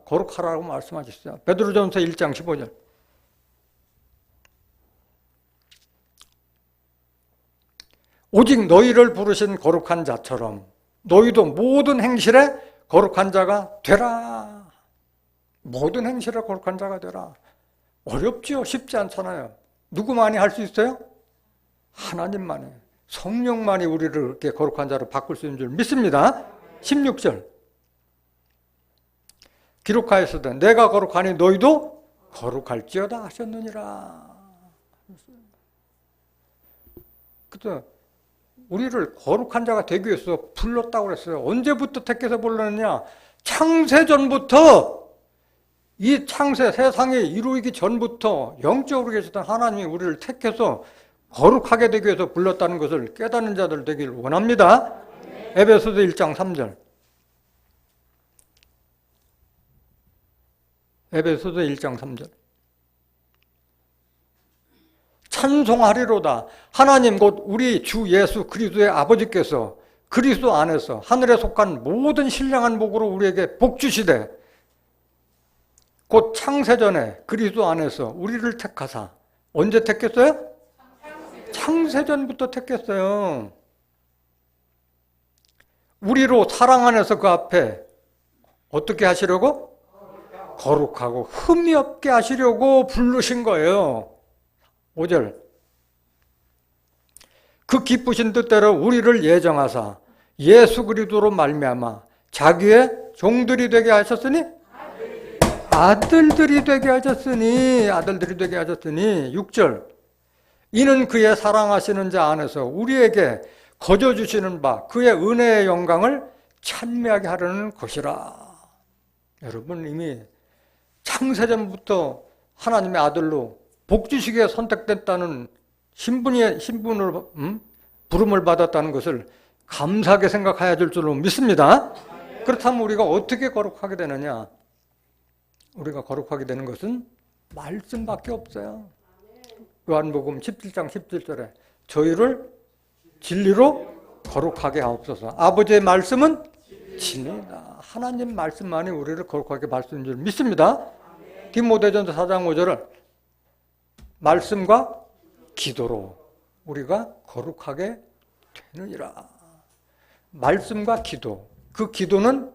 거룩하라고 말씀하셨어요. 베드로전서 1장 15절. 오직 너희를 부르신 거룩한 자처럼 너희도 모든 행실에 거룩한 자가 되라. 모든 행실에 거룩한 자가 되라. 어렵지요? 쉽지 않잖아요. 누구만이 할 수 있어요? 하나님만이. 성령만이 우리를 이렇게 거룩한 자로 바꿀 수 있는 줄 믿습니다. 16절. 기록하였으되 내가 거룩하니 너희도 거룩할지어다 하셨느니라. 그래서 우리를 거룩한 자가 되기 위해서 불렀다고 그랬어요. 언제부터 택해서 불렀느냐? 창세전부터, 이 창세 세상이 이루어지기 전부터 영적으로 계셨던 하나님이 우리를 택해서 거룩하게 되기 위해서 불렀다는 것을 깨닫는 자들 되길 원합니다. 에베소서 1장 3절. 에베소서 1장 3절. 찬송하리로다. 하나님 곧 우리 주 예수 그리스도의 아버지께서 그리스도 안에서 하늘에 속한 모든 신령한 복으로 우리에게 복 주시되 곧 창세전에 그리스도 안에서 우리를 택하사 언제 택했어요? 창세전부터 택했어요. 우리로 사랑 안에서 그 앞에 어떻게 하시려고? 거룩하고 흠이 없게 하시려고 부르신 거예요. 5절. 그 기쁘신 뜻대로 우리를 예정하사 예수 그리스도로 말미암아 자기의 종들이 되게 하셨으니 아들들이 되게 하셨으니 6절. 이는 그의 사랑하시는 자 안에서 우리에게 거저 주시는 바 그의 은혜의 영광을 찬미하게 하려는 것이라. 여러분 이미 창세전부터 하나님의 아들로 복주시기에 선택됐다는 신분을 부름을 받았다는 것을 감사하게 생각해야 될 줄로 믿습니다. 그렇다면 우리가 어떻게 거룩하게 되느냐? 우리가 거룩하게 되는 것은 말씀밖에 없어요. 요한복음 17장 17절에 저희를 진리로 거룩하게 하옵소서. 아버지의 말씀은 진리다. 하나님 말씀만이 우리를 거룩하게 말씀인 줄 믿습니다. 디모데전서 4장 5절을 말씀과 기도로 우리가 거룩하게 되느니라. 말씀과 기도. 그 기도는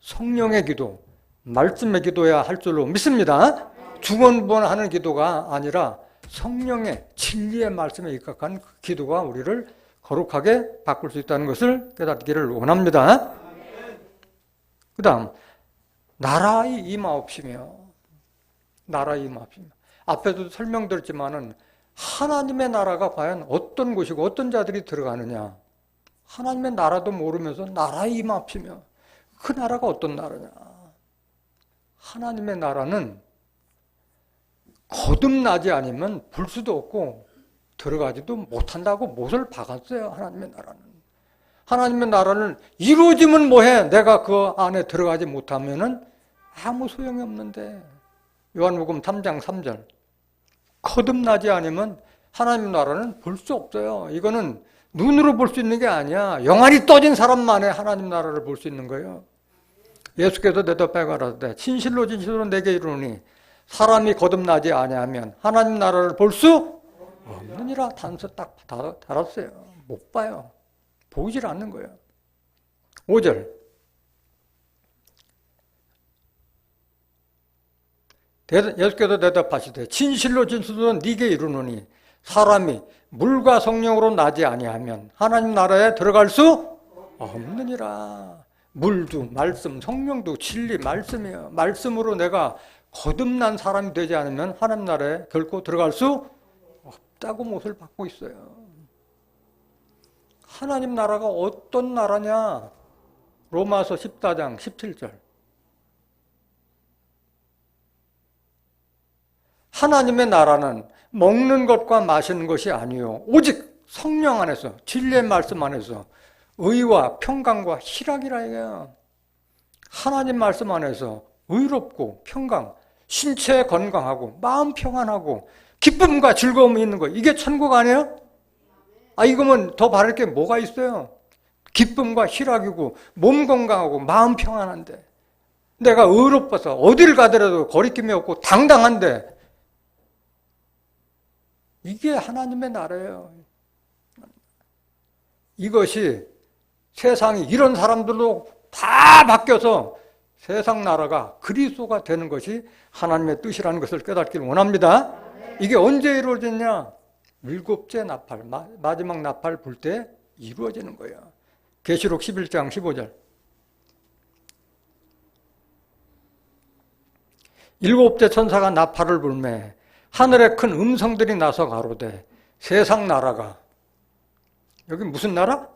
성령의 기도, 말씀의 기도야 할 줄로 믿습니다. 중언부언하는 기도가 아니라 성령의 진리의 말씀에 입각한 그 기도가 우리를 거룩하게 바꿀 수 있다는 것을 깨닫기를 원합니다. 그 다음 나라의 임하옵시며 앞에도 설명드렸지만은 하나님의 나라가 과연 어떤 곳이고 어떤 자들이 들어가느냐. 하나님의 나라도 모르면서 나라의 임하옵시며 그 나라가 어떤 나라냐. 하나님의 나라는 거듭나지 않으면 볼 수도 없고 들어가지도 못한다고 못을 박았어요. 하나님의 나라는. 하나님의 나라는 이루어지면 뭐해? 내가 그 안에 들어가지 못하면은 아무 소용이 없는데. 요한복음 3장 3절. 거듭나지 않으면 하나님의 나라는 볼 수 없어요. 이거는 눈으로 볼 수 있는 게 아니야. 영안이 떠진 사람만의 하나님 나라를 볼 수 있는 거예요. 예수께서 대답해 가라사대 진실로 내게 이르노니 사람이 거듭나지 아니하면 하나님 나라를 볼 수 없느니라. 단서 딱 달았어요. 못 봐요. 보이질 않는 거예요. 5절. 예수께서 대답하시되 진실로 네게 이르노니 사람이 물과 성령으로 나지 아니하면 하나님 나라에 들어갈 수 없느니라. 물도 말씀, 성령도 진리, 말씀이에요. 말씀으로 내가 거듭난 사람이 되지 않으면 하나님 나라에 결코 들어갈 수 없다고 못을 받고 있어요. 하나님 나라가 어떤 나라냐? 로마서 14장 17절. 하나님의 나라는 먹는 것과 마시는 것이 아니요 오직 성령 안에서 진리의 말씀 안에서 의와 평강과 희락이라 이거야. 하나님 말씀 안에서 의롭고 평강, 신체 건강하고 마음 평안하고 기쁨과 즐거움이 있는 거, 이게 천국 아니에요? 이거면 더 바랄 게 뭐가 있어요? 기쁨과 희락이고 몸 건강하고 마음 평안한데 내가 의롭아서 어딜 가더라도 거리낌이 없고 당당한데 이게 하나님의 나라예요. 이것이 세상이 이런 사람들로 다 바뀌어서 세상 나라가 그리스도가 되는 것이 하나님의 뜻이라는 것을 깨닫기를 원합니다. 이게 언제 이루어졌냐? 7째 나팔, 마지막 나팔 불 때 이루어지는 거예요. 계시록 11장 15절. 7째 천사가 나팔을 불매 하늘에 큰 음성들이 나서 가로되 세상 나라가, 여기 무슨 나라?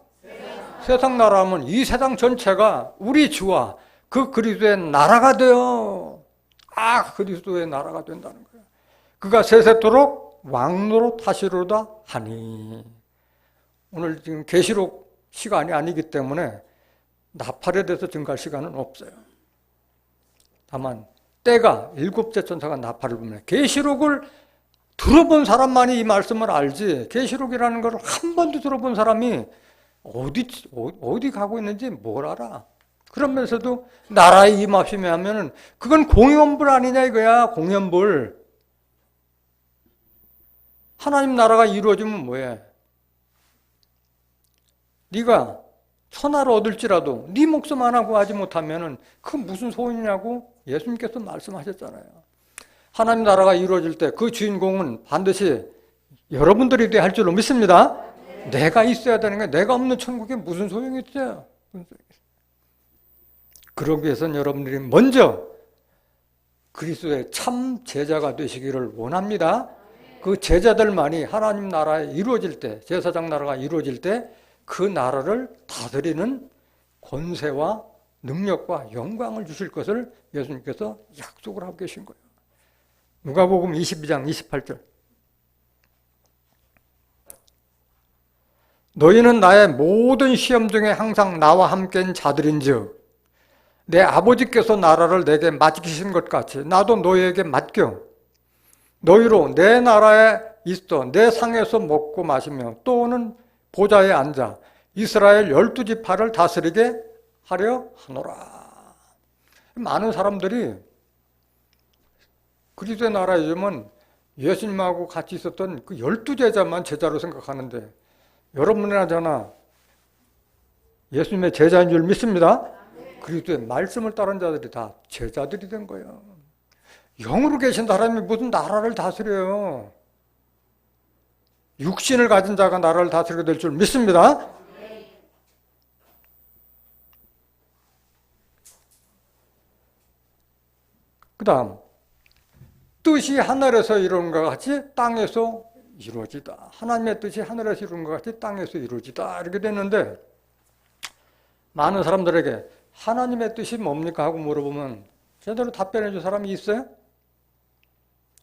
세상 나라하면 이 세상 전체가 우리 주와 그 그리스도의 나라가 되어 그리스도의 나라가 된다는 거예요. 그가 세세토록 왕노릇 하시로다 하니. 오늘 지금 계시록 시간이 아니기 때문에 나팔에 대해서 증가할 시간은 없어요. 다만 때가 7째 천사가 나팔을 불면 계시록을 들어본 사람만이 이 말씀을 알지, 계시록이라는 걸 한 번도 들어본 사람이 어디 가고 있는지 뭘 알아? 그러면서도 나라에 임하시며 하면은 그건 공연불 아니냐 이거야. 공연불. 하나님 나라가 이루어지면 뭐해? 네가 천하를 얻을지라도 네 목숨 하나 구하지 못하면은 그건 무슨 소용이냐고 예수님께서 말씀하셨잖아요. 하나님 나라가 이루어질 때 그 주인공은 반드시 여러분들이 돼야 할 줄로 믿습니다. 내가 있어야 되는 거야. 내가 없는 천국에 무슨 소용이 있어요? 그러기 위해서는 여러분들이 먼저 그리스도의 참 제자가 되시기를 원합니다. 그 제자들만이 하나님 나라에 이루어질 때, 제사장 나라가 이루어질 때 그 나라를 다스리는 권세와 능력과 영광을 주실 것을 예수님께서 약속을 하고 계신 거예요. 누가복음 22장 28절. 너희는 나의 모든 시험 중에 항상 나와 함께인 자들인즉 내 아버지께서 나라를 내게 맡기신 것 같이 나도 너희에게 맡겨 너희로 내 나라에 있어 내 상에서 먹고 마시며 또는 보좌에 앉아 이스라엘 12지파를 다스리게 하려 하노라. 많은 사람들이 그리스도의 나라에 오면 예수님하고 같이 있었던 그 12제자만 제자로 생각하는데 여러분이나 저나 예수님의 제자인 줄 믿습니다. 그리스도의 말씀을 따른 자들이 다 제자들이 된 거예요. 영으로 계신 사람이 무슨 나라를 다스려요. 육신을 가진 자가 나라를 다스리게 될 줄 믿습니다. 그 다음 뜻이 하늘에서 이루는 것 같이 땅에서 이루어지다. 하나님의 뜻이 하늘에서 이루는 것 같이 땅에서 이루어지다. 이렇게 됐는데 많은 사람들에게 하나님의 뜻이 뭡니까? 하고 물어보면 제대로 답변해 줄 사람이 있어요?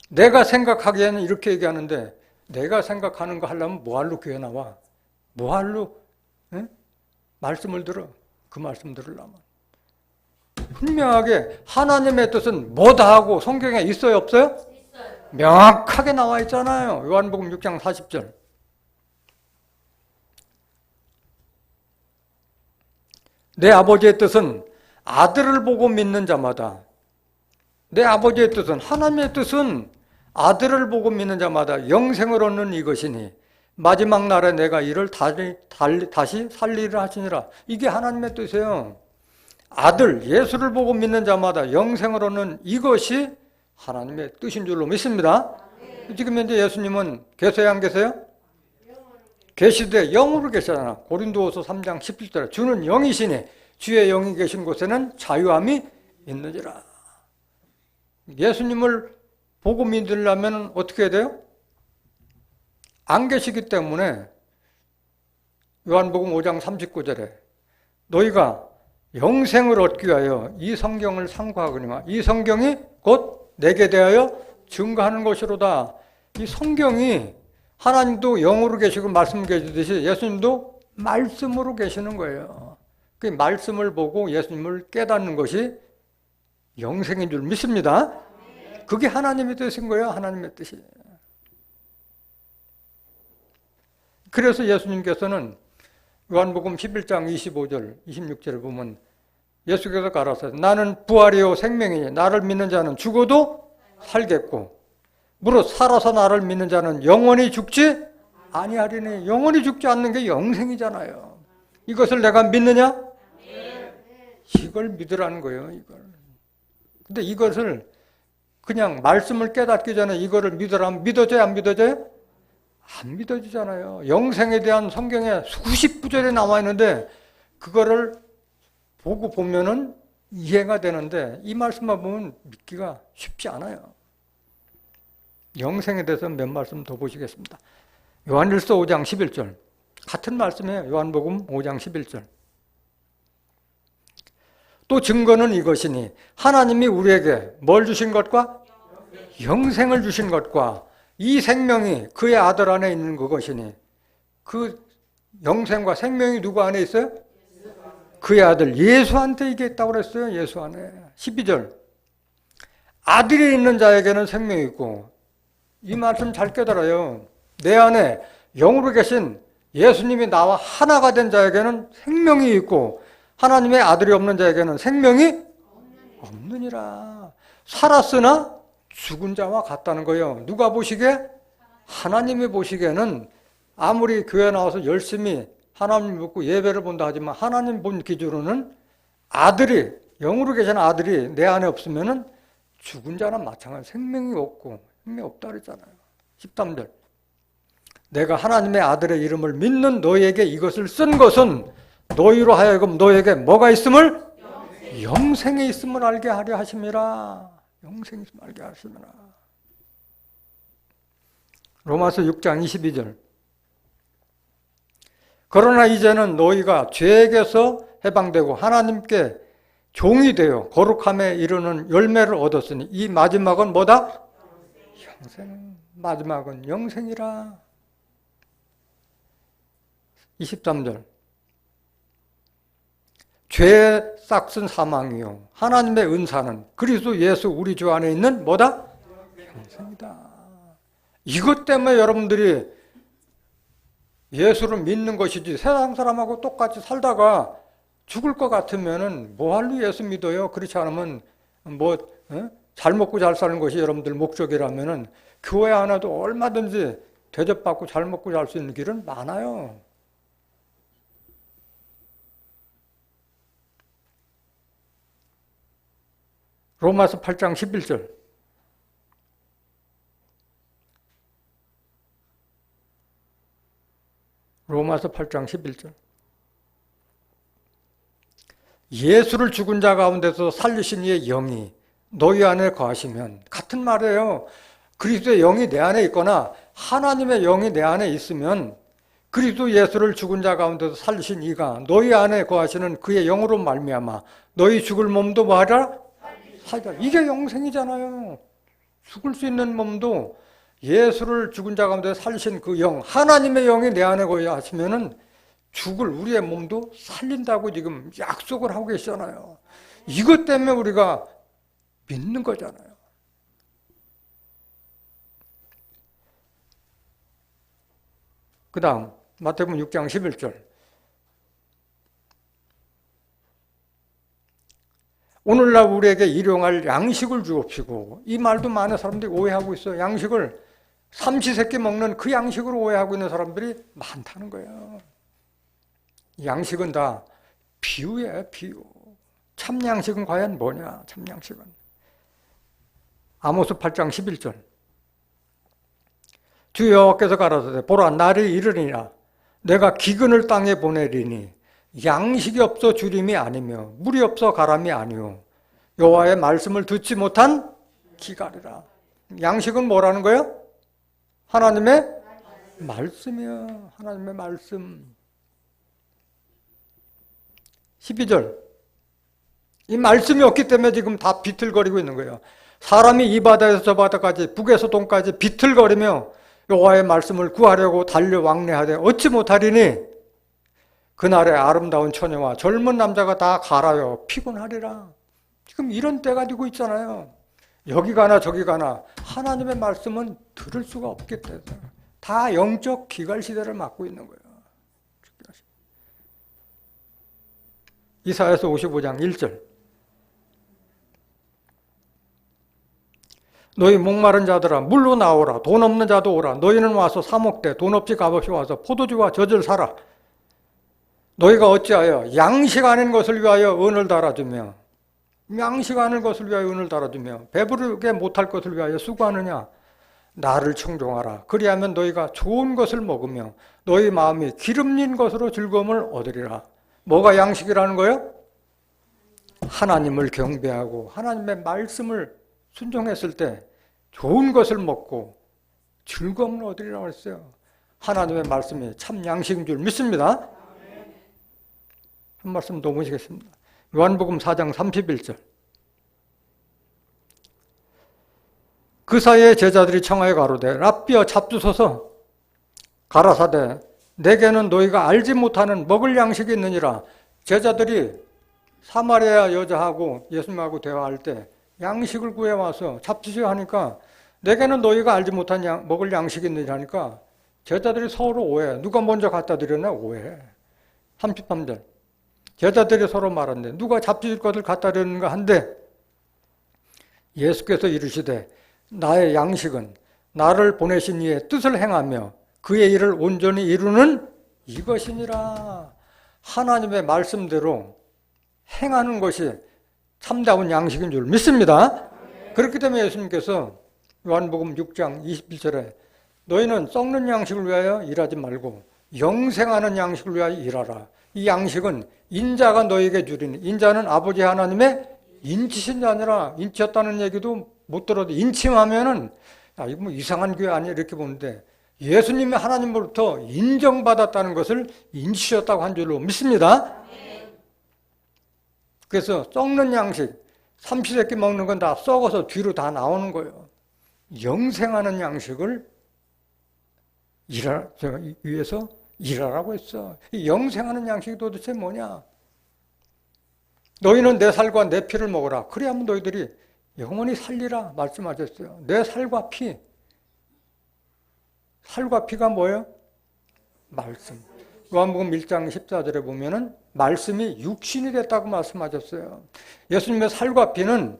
내가 생각하기에는 이렇게 얘기하는데 내가 생각하는 거 하려면 뭐할로 교회 나와? 뭐할로 말씀을 들어? 그 말씀 들으려면 분명하게 하나님의 뜻은 뭐다 하고 성경에 있어요? 없어요? 있어요. 명확하게 나와 있잖아요. 요한복음 6장 40절. 내 아버지의 뜻은 아들을 보고 믿는 자마다 내 아버지의 뜻은 하나님의 뜻은 아들을 보고 믿는 자마다 영생을 얻는 이것이니 마지막 날에 내가 이를 다시 살리라 하시니라. 이게 하나님의 뜻이에요. 아들 예수를 보고 믿는 자마다 영생을 얻는 이것이 하나님의 뜻인 줄로 믿습니다. 지금 현재 예수님은 계세요 안 계세요? 계시되 영으로 계시잖아. 고린도후서 3장 17절에 주는 영이시니 주의 영이 계신 곳에는 자유함이 있느니라. 예수님을 보고 믿으려면 어떻게 해야 돼요? 안 계시기 때문에 요한복음 5장 39절에 너희가 영생을 얻기 위하여 이 성경을 상고하거니와 이 성경이 곧 내게 대하여 증거하는 것이로다. 이 성경이 하나님도 영으로 계시고 말씀 계시듯이 예수님도 말씀으로 계시는 거예요. 그 말씀을 보고 예수님을 깨닫는 것이 영생인 줄 믿습니다. 그게 하나님의 뜻인 거예요. 하나님의 뜻이. 그래서 예수님께서는 요한복음 11장 25절, 26절을 보면 예수께서 가라사대 나는 부활이요 생명이니 나를 믿는 자는 죽어도 살겠고 무릇 살아서 나를 믿는 자는 영원히 죽지 아니하리니. 영원히 죽지 않는 게 영생이잖아요. 이것을 내가 믿느냐? 이걸 믿으라는 거예요. 이걸. 근데 이것을 그냥 말씀을 깨닫기 전에 이거를 믿으라면 믿어져요? 안 믿어져요? 안 믿어지잖아요. 영생에 대한 성경에 수십 구절이 나와 있는데 그거를 보고 보면은 이해가 되는데 이 말씀만 보면 믿기가 쉽지 않아요. 영생에 대해서 몇 말씀 더 보시겠습니다. 요한일서 5장 11절 같은 말씀이에요. 요한복음 5장 11절 또 증거는 이것이니 하나님이 우리에게 뭘 주신 것과 영생을 주신 것과 이 생명이 그의 아들 안에 있는 그것이니 그 영생과 생명이 누구 안에 있어요? 그의 아들 예수한테 이게 있다고 그랬어요. 예수 안에. 12절 아들이 있는 자에게는 생명이 있고 이 말씀 잘 깨달아요. 내 안에 영으로 계신 예수님이 나와 하나가 된 자에게는 생명이 있고 하나님의 아들이 없는 자에게는 생명이 없느니라. 살았으나 죽은 자와 같다는 거예요. 누가 보시기에? 하나님이 보시기에는 아무리 교회 나와서 열심히 하나님 믿고 예배를 본다 하지만 하나님 본 기준으로는 아들이, 영으로 계신 아들이 내 안에 없으면은 죽은 자는 마찬가지. 생명이 없고 생명이 없다 그랬잖아요. 13절. 내가 하나님의 아들의 이름을 믿는 너희에게 이것을 쓴 것은 너희로 하여금 너희에게 뭐가 있음을? 영생이 있음을 알게 하려 하심이라. 영생이 있음을 알게 하심이라. 로마서 6장 22절. 그러나 이제는 너희가 죄에게서 해방되고 하나님께 종이 되어 거룩함에 이르는 열매를 얻었으니 이 마지막은 뭐다? 영생. 마지막은 영생이라. 23절. 죄의 싹슨 사망이요 하나님의 은사는 그리스도 예수 우리 주 안에 있는 뭐다? 영생이다. 이것 때문에 여러분들이 예수를 믿는 것이지 세상 사람하고 똑같이 살다가 죽을 것 같으면은 뭐할로 예수 믿어요? 그렇지 않으면 잘 먹고 잘 사는 것이 여러분들 목적이라면은 교회 안에도 얼마든지 대접받고 잘 먹고 잘 수 있는 길은 많아요. 로마서 8장 11절. 로마서 8장 11절. 예수를 죽은 자 가운데서 살리신 이의 영이 너희 안에 거하시면, 같은 말이에요. 그리스도의 영이 내 안에 있거나 하나님의 영이 내 안에 있으면 그리스도 예수를 죽은 자 가운데서 살리신 이가 너희 안에 거하시는 그의 영으로 말미암아 너희 죽을 몸도 뭐하라? 살리라. 이게 영생이잖아요. 죽을 수 있는 몸도 예수를 죽은 자 가운데 살리신 그 영, 하나님의 영이 내 안에 거하시면은 죽을 우리의 몸도 살린다고 지금 약속을 하고 계시잖아요. 이것 때문에 우리가 믿는 거잖아요. 그 다음 마태복음 6장 11절. 오늘날 우리에게 일용할 양식을 주옵시고. 이 말도 많은 사람들이 오해하고 있어요. 양식을 삼시세끼 먹는 그 양식으로 오해하고 있는 사람들이 많다는 거예요. 양식은 다 비유예요, 비유. 참 양식은 과연 뭐냐? 참 양식은 아모스 8장 11절. 주 여호와께서 가라사대 보라 날이 이르리라 내가 기근을 땅에 보내리니 양식이 없어 주림이 아니며 물이 없어 가람이 아니요 여호와의 말씀을 듣지 못한 기갈이라. 양식은 뭐라는 거예요? 하나님의 말씀이요. 하나님의 말씀. 12절. 이 말씀이 없기 때문에 지금 다 비틀거리고 있는 거예요. 사람이 이 바다에서 저 바다까지 북에서 동까지 비틀거리며 여호와의 말씀을 구하려고 달려 왕래하되 어찌 못하리니 그날의 아름다운 처녀와 젊은 남자가 다 갈아요 피곤하리라. 지금 이런 때가 되고 있잖아요. 여기 가나 저기 가나 하나님의 말씀은 들을 수가 없기 때문에 다 영적 기갈 시대를 맞고 있는 거예요. 이사야서 55장 1절. 너희 목마른 자들아 물로 나오라. 돈 없는 자도 오라. 너희는 와서 사 먹되 돈 없이 값없이 와서 포도주와 젖을 사라. 너희가 어찌하여 양식 아닌 것을 위하여 은을 달아주며 양식 아닌 것을 위하여 은을 달아주며 배부르게 못할 것을 위하여 수고하느냐. 나를 청종하라. 그리하면 너희가 좋은 것을 먹으며 너희 마음이 기름진 것으로 즐거움을 얻으리라. 뭐가 양식이라는 거예요? 하나님을 경배하고 하나님의 말씀을 순종했을 때 좋은 것을 먹고 즐거움을 얻으리라고 했어요. 하나님의 말씀이 참 양식인 줄 믿습니다. 한 말씀 더 보시겠습니다. 요한복음 4장 31절. 그 사이에 제자들이 청하여 가로되 랍비여 잡수소서. 가라사대 내게는 너희가 알지 못하는 먹을 양식이 있느니라. 제자들이 사마리아 여자하고 예수님하고 대화할 때 양식을 구해와서 잡수시오 하니까 내게는 너희가 알지 못한 먹을 양식이 있느니라 하니까 제자들이 서로 오해. 누가 먼저 갖다 드렸나 오해. 33절. 제자들이 서로 말한대. 누가 잡수실 것을 갖다 드리는가 한데 예수께서 이르시되 나의 양식은 나를 보내신 이의 뜻을 행하며 그의 일을 온전히 이루는 이것이니라. 하나님의 말씀대로 행하는 것이 참다운 양식인 줄 믿습니다. 그렇기 때문에 예수님께서 요한복음 6장 21절에 너희는 썩는 양식을 위하여 일하지 말고 영생하는 양식을 위하여 일하라. 이 양식은 인자가 너에게 주리니, 인자는 아버지 하나님의 인치신 자니라. 인치였다는 얘기도 못 들어도 인침하면은 야, 이거 뭐 이상한 교회 아니야 이렇게 보는데 예수님이 하나님으로부터 인정받았다는 것을 인치셨다고 한 줄로 믿습니다. 그래서 썩는 양식, 삼시세끼 먹는 건 다 썩어서 뒤로 다 나오는 거예요. 영생하는 양식을 위해서 일하라고 했어. 이 영생하는 양식이 도대체 뭐냐? 너희는 내 살과 내 피를 먹어라. 그래야만 너희들이 영원히 살리라 말씀하셨어요. 내 살과 피. 살과 피가 뭐예요? 말씀. 요한복음 1장 14절에 보면은 말씀이 육신이 됐다고 말씀하셨어요. 예수님의 살과 피는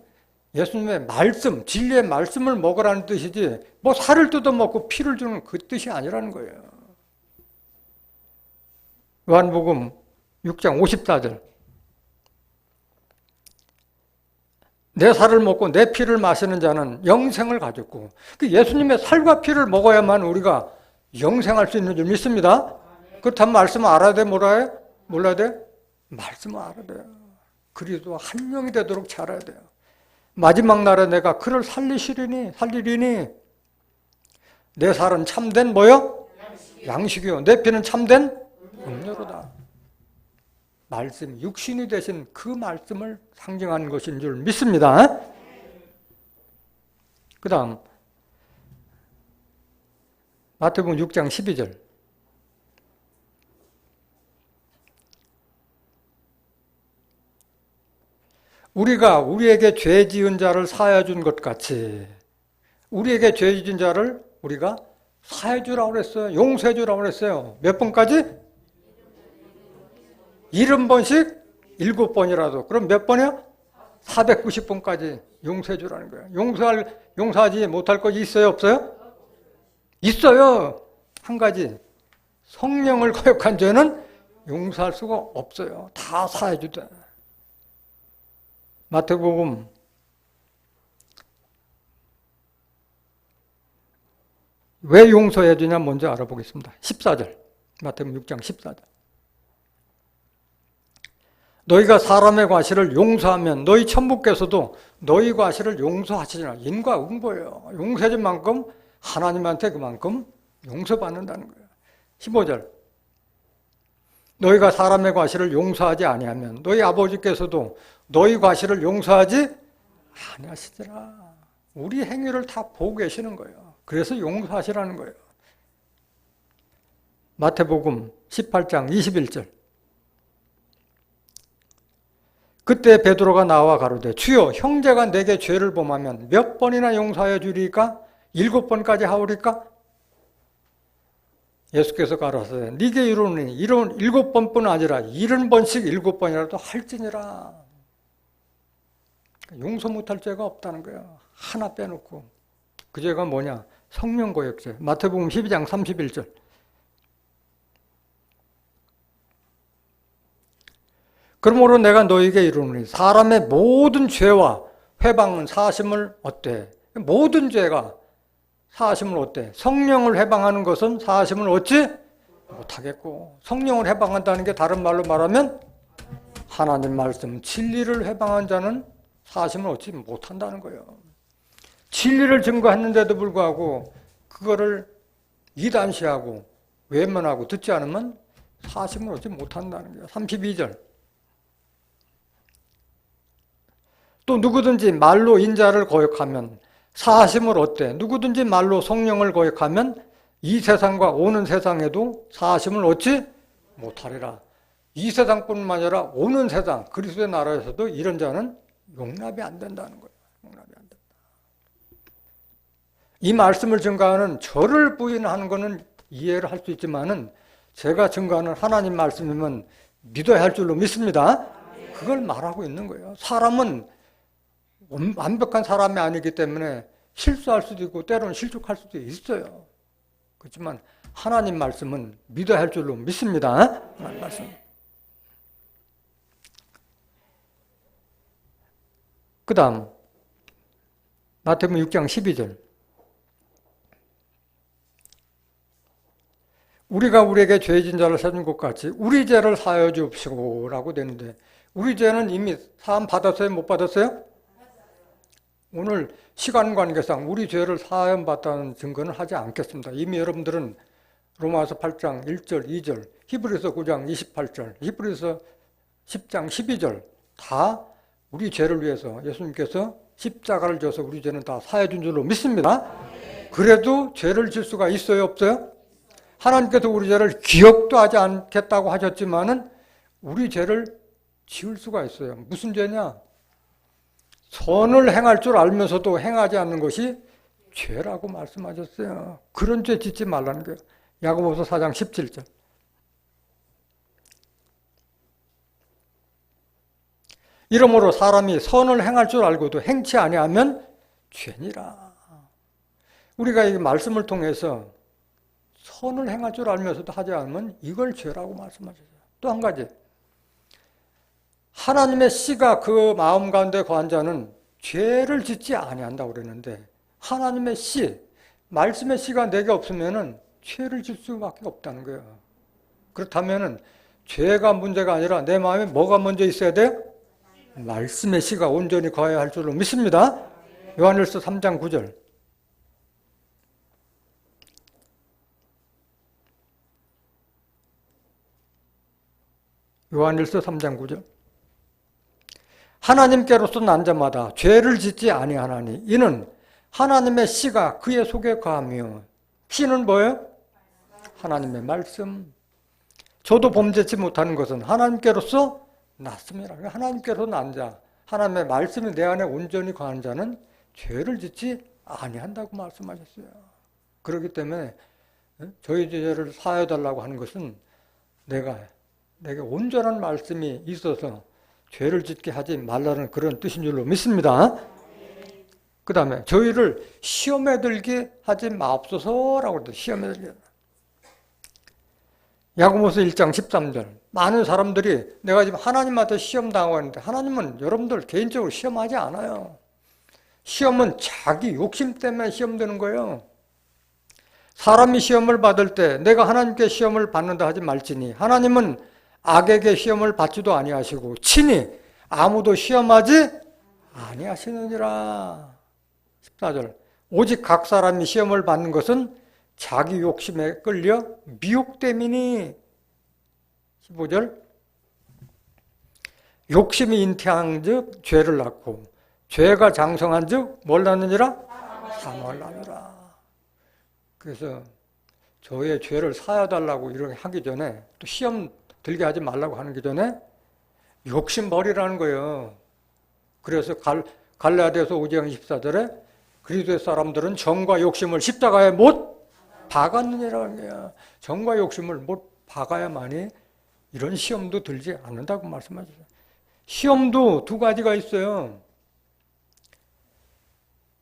예수님의 말씀, 진리의 말씀을 먹으라는 뜻이지 뭐 살을 뜯어먹고 피를 주는 그 뜻이 아니라는 거예요. 요한복음 6장 54절 내 살을 먹고 내 피를 마시는 자는 영생을 가졌고 예수님의 살과 피를 먹어야만 우리가 영생할 수 있는 줄 믿습니다. 그렇다면 말씀을 알아야 돼? 몰라야 돼? 말씀을 알아야 돼요. 그리스도와 한 명이 되도록 잘 알아야 돼요. 마지막 날에 내가 그를 살리리니 내 살은 참된 뭐요? 양식이요. 내 피는 참된 음료로다. 말씀, 육신이 되신 그 말씀을 상징하는 것인 줄 믿습니다. 그 다음 마태복음 6장 12절 우리가 우리에게 죄 지은 자를 사하여 준 것 같이 우리에게 죄 지은 자를 우리가 사해 주라고 그랬어요. 용서해 주라고 그랬어요. 몇 번까지? 70번씩 7번이라도. 그럼 몇 번이야? 490번까지 용서해 주라는 거예요. 용서하지 못할 것이 있어요? 없어요? 있어요. 한 가지. 성령을 거역한 죄는 용서할 수가 없어요. 다 사해 주다. 마태복음 왜 용서해 주냐 먼저 알아보겠습니다. 14절. 마태복음 6장 14절. 너희가 사람의 과실을 용서하면 너희 천부께서도 너희 과실을 용서하시리라. 인과응보예요. 용서해 준 만큼 하나님한테 그만큼 용서받는다는 거예요. 15절. 너희가 사람의 과실을 용서하지 아니하면 너희 아버지께서도 너희 과실을 용서하지 아니하시더라. 우리 행위를 다 보고 계시는 거예요. 그래서 용서하시라는 거예요. 마태복음 18장 21절. 그때 베드로가 나와 가로되 주여 형제가 내게 죄를 범하면 몇 번이나 용서하여 주리까? 7번까지 하오리까? 예수께서 가라사대 네게 이르노니 이런 7번뿐 아니라 70번씩 7번이라도 할지니라. 용서 못할 죄가 없다는 거예요. 하나 빼놓고. 그 죄가 뭐냐? 성령고역죄. 마태복음 12장 31절. 그러므로 내가 너에게 이르노니 사람의 모든 죄와 회방은 사심을 얻되. 모든 죄가 사심을 얻되. 성령을 회방하는 것은 사심을 얻지 못하겠고, 성령을 회방한다는 게 다른 말로 말하면 하나님 말씀 진리를 회방한 자는 사심을 얻지 못한다는 거예요. 진리를 증거했는데도 불구하고 그거를 이단시하고 외면하고 듣지 않으면 사심을 얻지 못한다는 거예요. 32절. 또 누구든지 말로 인자를 거역하면 사심을 얻되 누구든지 말로 성령을 거역하면 이 세상과 오는 세상에도 사심을 얻지 못하리라. 이 세상뿐만 아니라 오는 세상 그리스도의 나라에서도 이런 자는 용납이 안 된다는 거예요. 용납이 안 된다. 이 말씀을 증거하는 저를 부인하는 것은 이해를 할 수 있지만은 제가 증거하는 하나님 말씀이면 믿어야 할 줄로 믿습니다. 그걸 말하고 있는 거예요. 사람은 완벽한 사람이 아니기 때문에 실수할 수도 있고 때로는 실족할 수도 있어요. 그렇지만 하나님 말씀은 믿어야 할 줄로 믿습니다. 말씀. 그 다음 마태복음 6장 12절 우리가 우리에게 죄진 자를 사준 것 같이 우리 죄를 사하여 주옵시고 라고 되는데 우리 죄는 이미 사함 받았어요? 못 받았어요? 오늘 시간 관계상 우리 죄를 사함 받다는 증거는 하지 않겠습니다. 이미 여러분들은 로마서 8장 1절 2절 히브리서 9장 28절 히브리서 10장 12절 다 우리 죄를 위해서 예수님께서 십자가를 져서 우리 죄는 다 사해 준 줄로 믿습니다. 그래도 죄를 질 수가 있어요? 없어요? 하나님께서 우리 죄를 기억도 하지 않겠다고 하셨지만은 우리 죄를 지을 수가 있어요. 무슨 죄냐? 선을 행할 줄 알면서도 행하지 않는 것이 죄라고 말씀하셨어요. 그런 죄 짓지 말라는 거예요. 야고보서 4장 17절. 이러므로 사람이 선을 행할 줄 알고도 행치 아니하면 죄니라. 우리가 이 말씀을 통해서 선을 행할 줄 알면서도 하지 않으면 이걸 죄라고 말씀하셨어요. 또 한 가지. 하나님의 씨가 그 마음 가운데 거한 자는 죄를 짓지 아니한다고 그랬는데 하나님의 씨, 말씀의 씨가 내게 없으면은 죄를 짓을 수밖에 없다는 거예요. 그렇다면은 죄가 문제가 아니라 내 마음에 뭐가 먼저 있어야 돼요? 말씀의 씨가 온전히 거해야 할 줄로 믿습니다. 요한일서 3장 9절. 요한일서 3장 9절. 하나님께로서 난 자마다 죄를 짓지 아니하나니 이는 하나님의 씨가 그의 속에 거하며 씨는 뭐예요? 하나님의 말씀. 저도 범죄치 못하는 것은 하나님께로서 났습니다. 하나님께서 난 자, 하나님의 말씀이 내 안에 온전히 거한 자는 죄를 짓지 아니한다고 말씀하셨어요. 그렇기 때문에 저희 죄를 사해달라고 하는 것은 내게 온전한 말씀이 있어서 죄를 짓게 하지 말라는 그런 뜻인 줄로 믿습니다. 그 다음에 저희를 시험에 들게 하지 마옵소서라고 그랬어요. 시험에 들게. 야고보서 1장 13절. 많은 사람들이 내가 지금 하나님한테 시험 당하고 있는데 하나님은 여러분들 개인적으로 시험하지 않아요. 시험은 자기 욕심 때문에 시험되는 거예요. 사람이 시험을 받을 때 내가 하나님께 시험을 받는다 하지 말지니 하나님은 악에게 시험을 받지도 아니하시고 친히 아무도 시험하지 아니하시느니라. 14절. 오직 각 사람이 시험을 받는 것은 자기 욕심에 끌려 미혹됨이니. 15절. 욕심이 잉태한즉 죄를 낳고 죄가 장성한즉 뭘 낳느니라? 사망을 낳느라. 그래서 저의 죄를 사여달라고 이렇게 하기 전에 또 시험 들게 하지 말라고 하는 게 전에 욕심 버리라는 거예요. 그래서 갈라디아서 5장 24절에 그리스도의 사람들은 정과 욕심을 십자가에 못 박았느니라는 거예요. 정과 욕심을 못 박아야만이 이런 시험도 들지 않는다고 말씀하셨어요. 시험도 두 가지가 있어요.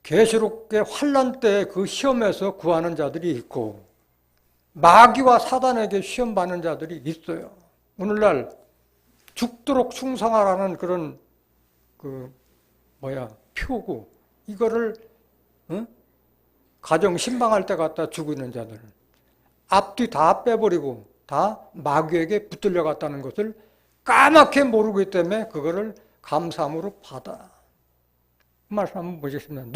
계시록의 환난 때 그 시험에서 구하는 자들이 있고 마귀와 사단에게 시험 받는 자들이 있어요. 오늘날 죽도록 충성하라는 그런 표구 이거를 가정 신방할 때 갖다 주고 있는 자들 앞뒤 다 빼버리고 다 마귀에게 붙들려 갔다는 것을 까맣게 모르기 때문에 그거를 감사함으로 받아. 그 말씀 한번 보시겠습니다.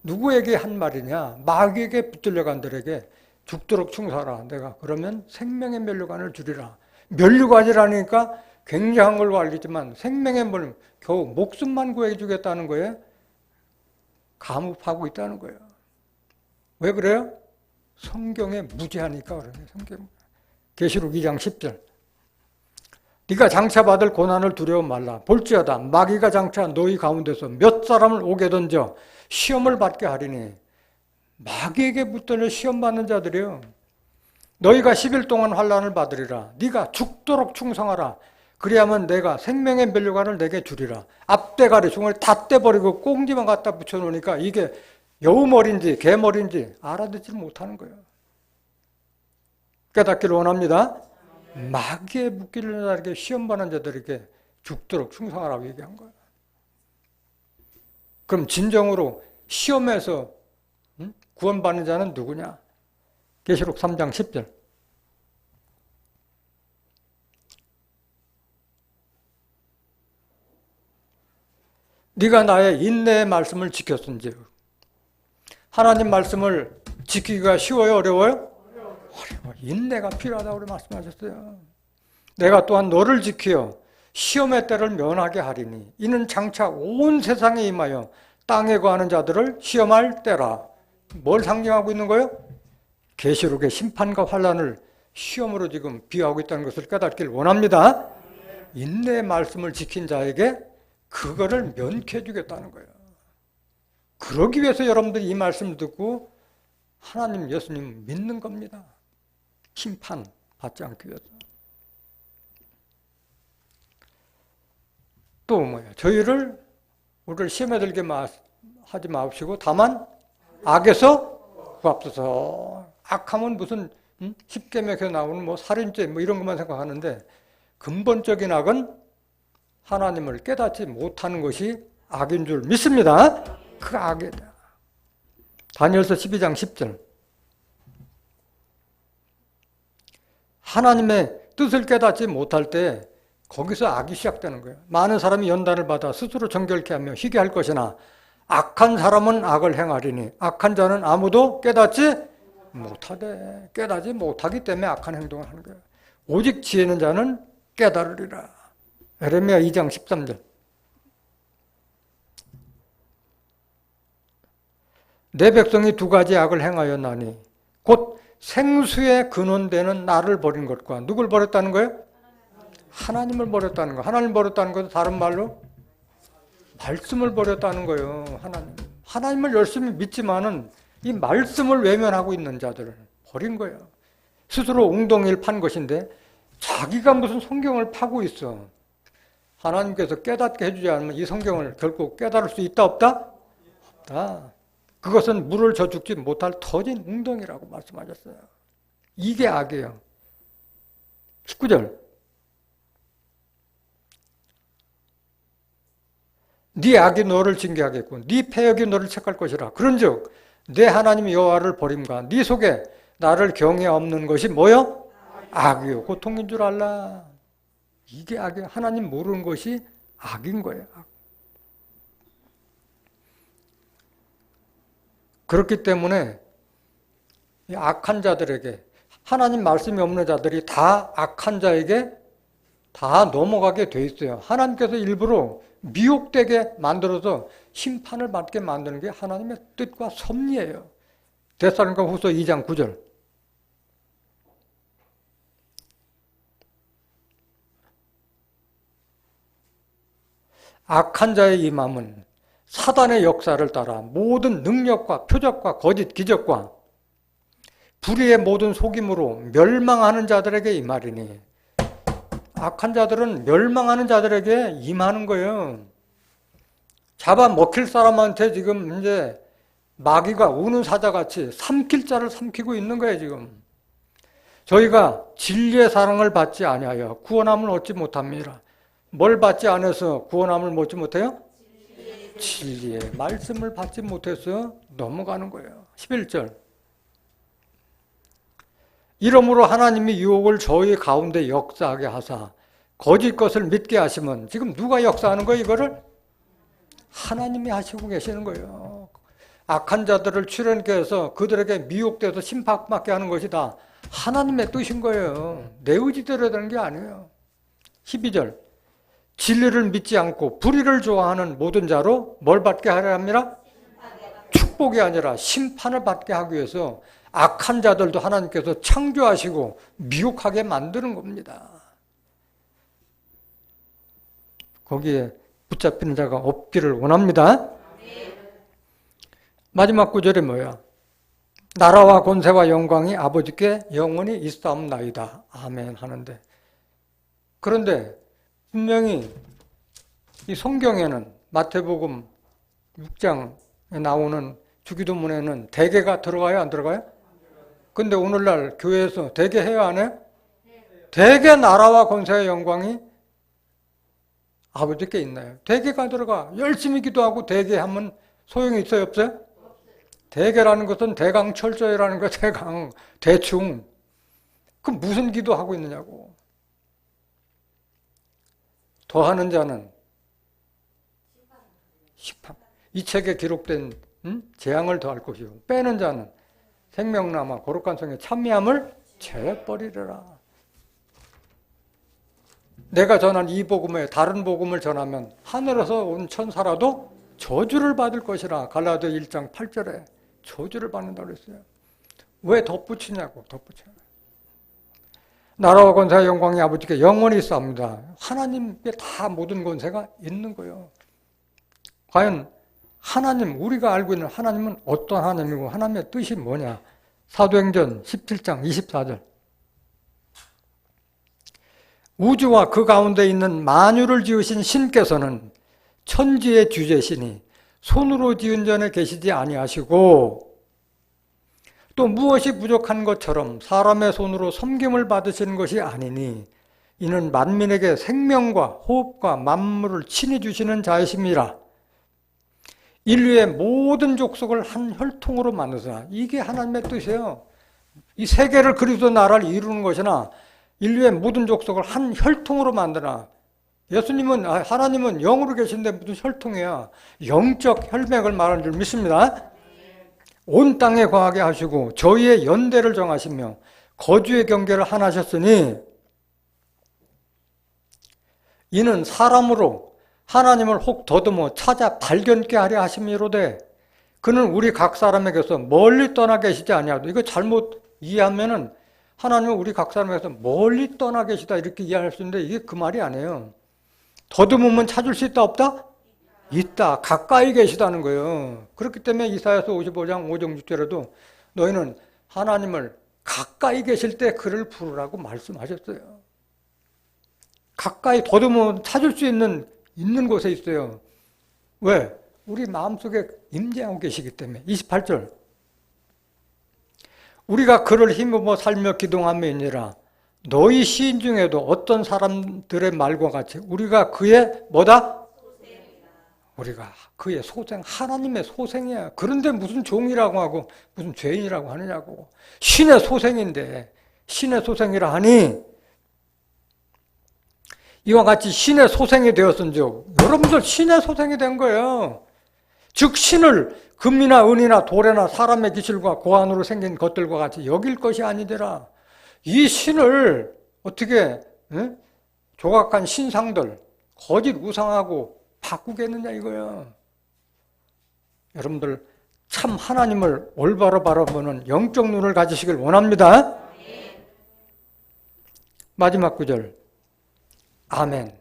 누구에게 한 말이냐? 마귀에게 붙들려 간들에게 죽도록 충성하라. 내가 그러면 생명의 면류관을 주리라. 면류관이라니까 굉장한 걸로 알겠지만 생명의 물 겨우 목숨만 구해주겠다는 거에 감옥하고 있다는 거예요. 왜 그래요? 성경에 무죄하니까 그래요. 성경. 계시록 2장 10절. 네가 장차받을 고난을 두려워 말라. 볼지어다 마귀가 장차 너희 가운데서 몇 사람을 오게 던져 시험을 받게 하리니. 마귀에게 붙들려 시험 받는 자들이요. 너희가 10일 동안 환난을 받으리라. 네가 죽도록 충성하라. 그리하면 내가 생명의 면류관을 내게 주리라. 앞대가리 중을 다 떼버리고 꽁지만 갖다 붙여놓으니까 이게 여우머리인지 개머리인지 알아듣지 못하는 거예요. 깨닫기를 원합니다. 마귀에 묶이는 자에게 시험받는 자들에게 죽도록 충성하라고 얘기한 거예요. 그럼 진정으로 시험에서 구원받는 자는 누구냐? 계시록 3장 10절. 네가 나의 인내의 말씀을 지켰은지. 하나님 말씀을 지키기가 쉬워요? 어려워요? 어려워. 인내가 필요하다고 말씀하셨어요. 내가 또한 너를 지키어 시험의 때를 면하게 하리니 이는 장차 온 세상에 임하여 땅에 거하는 자들을 시험할 때라. 뭘 상징하고 있는 거예요? 계시록의 심판과 환난을 시험으로 지금 비유하고 있다는 것을 깨닫길 원합니다. 인내의 말씀을 지킨 자에게 그거를 면케해 주겠다는 거예요. 그러기 위해서 여러분들이 이 말씀을 듣고 하나님, 예수님 믿는 겁니다. 심판 받지 않기 위해서. 또 뭐예요? 우리를 시험에 들게 하지 마시고 다만 악에서 구합소서. 악하면 무슨 십계명에서 나오는 뭐 살인죄 뭐 이런 것만 생각하는데 근본적인 악은 하나님을 깨닫지 못하는 것이 악인 줄 믿습니다. 그 악이다. 다니엘서 12장 10절. 하나님의 뜻을 깨닫지 못할 때 거기서 악이 시작되는 거예요. 많은 사람이 연단을 받아 스스로 정결케 하며 희게 할 것이나 악한 사람은 악을 행하리니 악한 자는 아무도 깨닫지 못하되. 깨닫지 못하기 때문에 악한 행동을 하는 거예요. 오직 지혜 있는 자는 깨달으리라. 에레미야 2장 13절. 내 백성이 두 가지 악을 행하였나니 곧 생수의 근원되는 나를 버린 것과 누굴 버렸다는 거예요? 하나님을 버렸다는 거. 하나님을 버렸다는 것은 다른 말로 말씀을 버렸다는 거예요. 하나님을 열심히 믿지만은 이 말씀을 외면하고 있는 자들을 버린 거예요. 스스로 웅덩이를 판 것인데 자기가 무슨 성경을 파고 있어. 하나님께서 깨닫게 해주지 않으면 이 성경을 결코 깨달을 수 있다 없다? 없다. 그것은 물을 저죽지 못할 터진 웅덩이라고 말씀하셨어요. 이게 악이에요. 19절. 네 악이 너를 징계하겠고 네 패역이 너를 책할 것이라. 그런즉 내 하나님 여호와를 버림과 네 속에 나를 경외 없는 것이 뭐요? 악이요. 고통인 줄 알라. 이게 악이에요. 하나님 모르는 것이 악인 거예요. 그렇기 때문에 이 악한 자들에게 하나님 말씀이 없는 자들이 다 악한 자에게 다 넘어가게 돼 있어요. 하나님께서 일부러 미혹되게 만들어서 심판을 받게 만드는 게 하나님의 뜻과 섭리예요. 데살로니가 후서 2장 9절. 악한 자의 임함은 사단의 역사를 따라 모든 능력과 표적과 거짓 기적과 불의의 모든 속임으로 멸망하는 자들에게 임하리니. 악한 자들은 멸망하는 자들에게 임하는 거예요. 잡아먹힐 사람한테 지금 이제 마귀가 우는 사자같이 삼킬 자를 삼키고 있는 거예요, 지금. 저희가 진리의 사랑을 받지 아니하여 구원함을 얻지 못합니다. 뭘 받지 않아서 구원함을 얻지 못해요? 진리의 말씀을 받지 못해서 넘어가는 거예요. 11절. 이러므로 하나님이 유혹을 저희 가운데 역사하게 하사 거짓 것을 믿게 하시면 지금 누가 역사하는 거예요, 이거를? 하나님이 하시고 계시는 거예요. 악한 자들을 출연케 해서 그들에게 미혹돼서 심판받게 하는 것이 다 하나님의 뜻인 거예요. 내 의지대로 되는 게 아니에요. 12절. 진리를 믿지 않고 불의를 좋아하는 모든 자로 뭘 받게 하려 합니다? 축복이 아니라 심판을 받게 하기 위해서 악한 자들도 하나님께서 창조하시고 미혹하게 만드는 겁니다. 거기에 붙잡히는 자가 없기를 원합니다. 마지막 구절이 뭐야? 나라와 권세와 영광이 아버지께 영원히 있사옵나이다. 아멘 하는데, 그런데 분명히 이 성경에는 마태복음 6장에 나오는 주기도문에는 대개가 들어가요, 안 들어가요? 근데 오늘날 교회에서 대개 해요, 안 해요? 대개 나라와 권세와 영광이 아버지께 있나요? 대개가 들어가. 열심히 기도하고 대개 하면 소용이 있어요, 없어요? 대개라는 것은 대강철저이라는 거, 대강, 대충. 그 무슨 기도하고 있느냐고. 더하는 자는 이 책에 기록된 재앙을 더할 것이요, 빼는 자는 생명나마 거룩한 성의 찬미함을 재버리리라. 내가 전한 이 복음에 다른 복음을 전하면 하늘에서 온 천사라도 저주를 받을 것이라. 갈라디아 1장 8절에 저주를 받는다고 그랬어요. 왜 덧붙이냐고, 덧붙여. 나라와 권세와 영광이 아버지께 영원히 있사옵니다. 하나님께 다 모든 권세가 있는 거예요. 과연 하나님, 우리가 알고 있는 하나님은 어떤 하나님이고 하나님의 뜻이 뭐냐? 사도행전 17장 24절. 우주와 그 가운데 있는 만유를 지으신 신께서는 천지의 주제시니 손으로 지은 전에 계시지 아니하시고, 또 무엇이 부족한 것처럼 사람의 손으로 섬김을 받으시는 것이 아니니 이는 만민에게 생명과 호흡과 만물을 친히 주시는 자이심이라. 인류의 모든 족속을 한 혈통으로 만드사. 이게 하나님의 뜻이에요. 이 세계를 그리스도 나라를 이루는 것이나 인류의 모든 족속을 한 혈통으로 만드나. 예수님은, 하나님은 영으로 계신데 무슨 혈통이야. 영적 혈맥을 말하는 줄 믿습니다. 온 땅에 거하게 하시고 저희의 연대를 정하시며 거주의 경계를 하나셨으니 이는 사람으로 하나님을 혹 더듬어 찾아 발견케 하려 하심이로되 그는 우리 각 사람에게서 멀리 떠나 계시지 아니하도. 이거 잘못 이해하면은 하나님은 우리 각 사람에게서 멀리 떠나 계시다 이렇게 이해할 수 있는데 이게 그 말이 아니에요. 더듬으면 찾을 수 있다 없다? 있다. 가까이 계시다는 거예요. 그렇기 때문에 이사야서 55장 5절 6절에도 너희는 하나님을 가까이 계실 때 그를 부르라고 말씀하셨어요. 가까이 더듬으면 찾을 수 있는 곳에 있어요. 왜? 우리 마음속에 임재하고 계시기 때문에. 28절. 우리가 그를 힘입어 살며 기도함이니라. 너희 시인 중에도 어떤 사람들의 말과 같이 우리가 그의 뭐다? 우리가 그의 소생, 하나님의 소생이야. 그런데 무슨 종이라고 하고 무슨 죄인이라고 하느냐고. 신의 소생인데 신의 소생이라 하니 이와 같이 신의 소생이 되었은즉 여러분들 신의 소생이 된 거예요. 즉 신을 금이나 은이나 돌에나 사람의 기술과 고안으로 생긴 것들과 같이 여길 것이 아니더라. 이 신을 어떻게 조각한 신상들, 거짓 우상하고 바꾸겠느냐 이거야. 여러분들 참 하나님을 올바로 바라보는 영적 눈을 가지시길 원합니다. 마지막 구절. 아멘.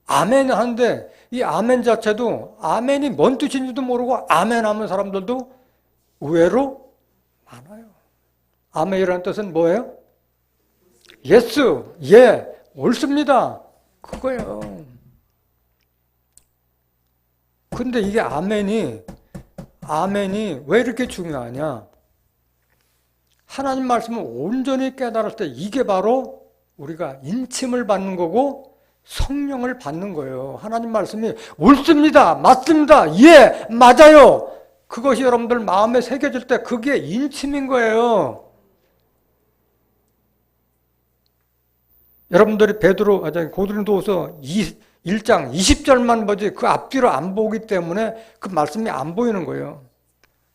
아멘 하는데 이 아멘 자체도 아멘이 뭔 뜻인지도 모르고 아멘 하는 사람들도 의외로 많아요. 아멘이라는 뜻은 뭐예요? 예스, 예, 옳습니다. 그거예요. 근데 이게 아멘이 왜 이렇게 중요하냐? 하나님 말씀을 온전히 깨달을 때 이게 바로 우리가 인침을 받는 거고 성령을 받는 거예요. 하나님 말씀이 옳습니다. 맞습니다. 예, 맞아요. 그것이 여러분들 마음에 새겨질 때 그게 인침인 거예요. 여러분들이 고린도후서 1장 20절만 보지 그 앞뒤로 안 보기 때문에 그 말씀이 안 보이는 거예요.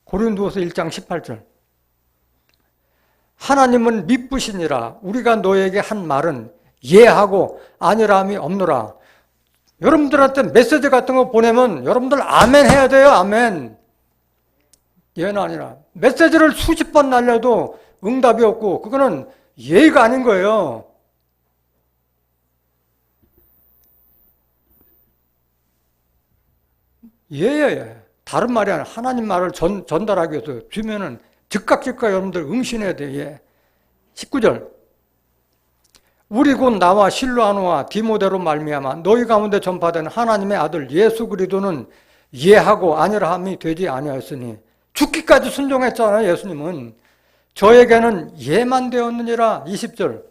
고린도후서 1장 18절. 하나님은 미쁘시니라. 우리가 너에게 한 말은 예하고 아니라함이 없노라. 여러분들한테 메시지 같은 거 보내면 여러분들 아멘 해야 돼요. 아멘. 예는 아니라. 메시지를 수십 번 날려도 응답이 없고 그거는 예의가 아닌 거예요. 예예예. 다른 말이 아니라 하나님 말을 전달하기 위해서 주면은 즉각 여러분들 응신해야 돼. 예. 19절. 우리 곧 나와 실로아노와 디모데로 말미암아 너희 가운데 전파된 하나님의 아들 예수 그리스도는 예하고 아니라 함이 되지 아니하였으니 죽기까지 순종했잖아요. 예수님은. 저에게는 예만 되었느니라. 20절.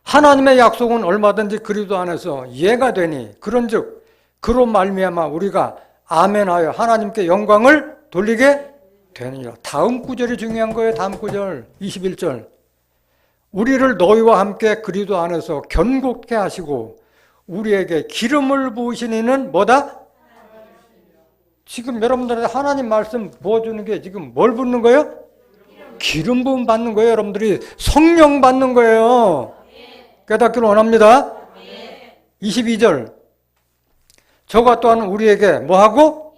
하나님의 약속은 얼마든지 그리스도 안에서 예가 되니 그런즉 그로 말미암아 우리가 아멘하여 하나님께 영광을 돌리게 되느니라. 다음 구절이 중요한 거예요. 다음 구절 21절. 우리를 너희와 함께 그리스도 안에서 견고케 하시고 우리에게 기름을 부으신 이는 뭐다? 지금 여러분들한테 하나님 말씀 부어주는 게 지금 뭘 붓는 거예요? 기름 부음 받는 거예요. 여러분들이 성령 받는 거예요. 깨닫기를 원합니다. 22절. 저가 또한 우리에게 뭐하고?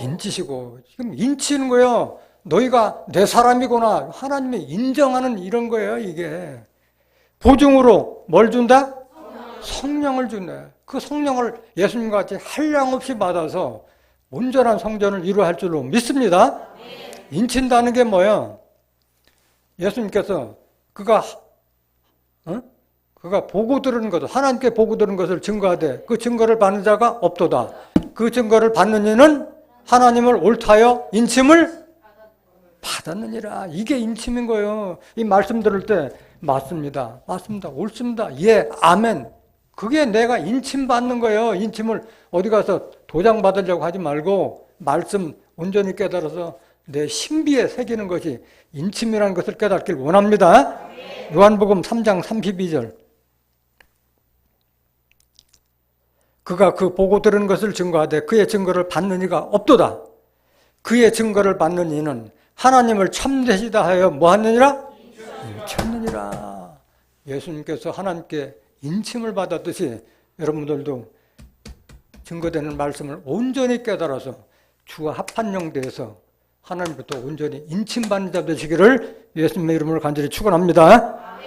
인치시고. 지금 인치는 거예요. 너희가 내 사람이구나. 하나님이 인정하는 이런 거예요. 이게. 보증으로 뭘 준다? 성령을 준다. 그 성령을 예수님과 같이 한량없이 받아서 온전한 성전을 이루어 할 줄로 믿습니다. 인친다는 게 뭐야? 예수님께서 그가 보고 들은 것을, 하나님께 보고 들은 것을 증거하되 그 증거를 받는 자가 없도다. 그 증거를 받는 이는 하나님을 옳다여 인침을 받았느니라. 이게 인침인 거예요. 이 말씀 들을 때 맞습니다. 맞습니다. 옳습니다. 예, 아멘. 그게 내가 인침 받는 거예요. 인침을 어디 가서 도장 받으려고 하지 말고 말씀 온전히 깨달아서 내 신비에 새기는 것이 인침이라는 것을 깨닫길 원합니다. 요한복음 3장 32절. 그가 그 보고 들은 것을 증거하되 그의 증거를 받는 이가 없도다. 그의 증거를 받는 이는 하나님을 참되시다 하여 뭐하느니라? 인쳤느니라. 예수님께서 하나님께 인침을 받았듯이 여러분들도 증거되는 말씀을 온전히 깨달아서 주와 합한 영대에서 하나님부터 온전히 인침받는 자 되시기를 예수님의 이름으로 간절히 축원합니다.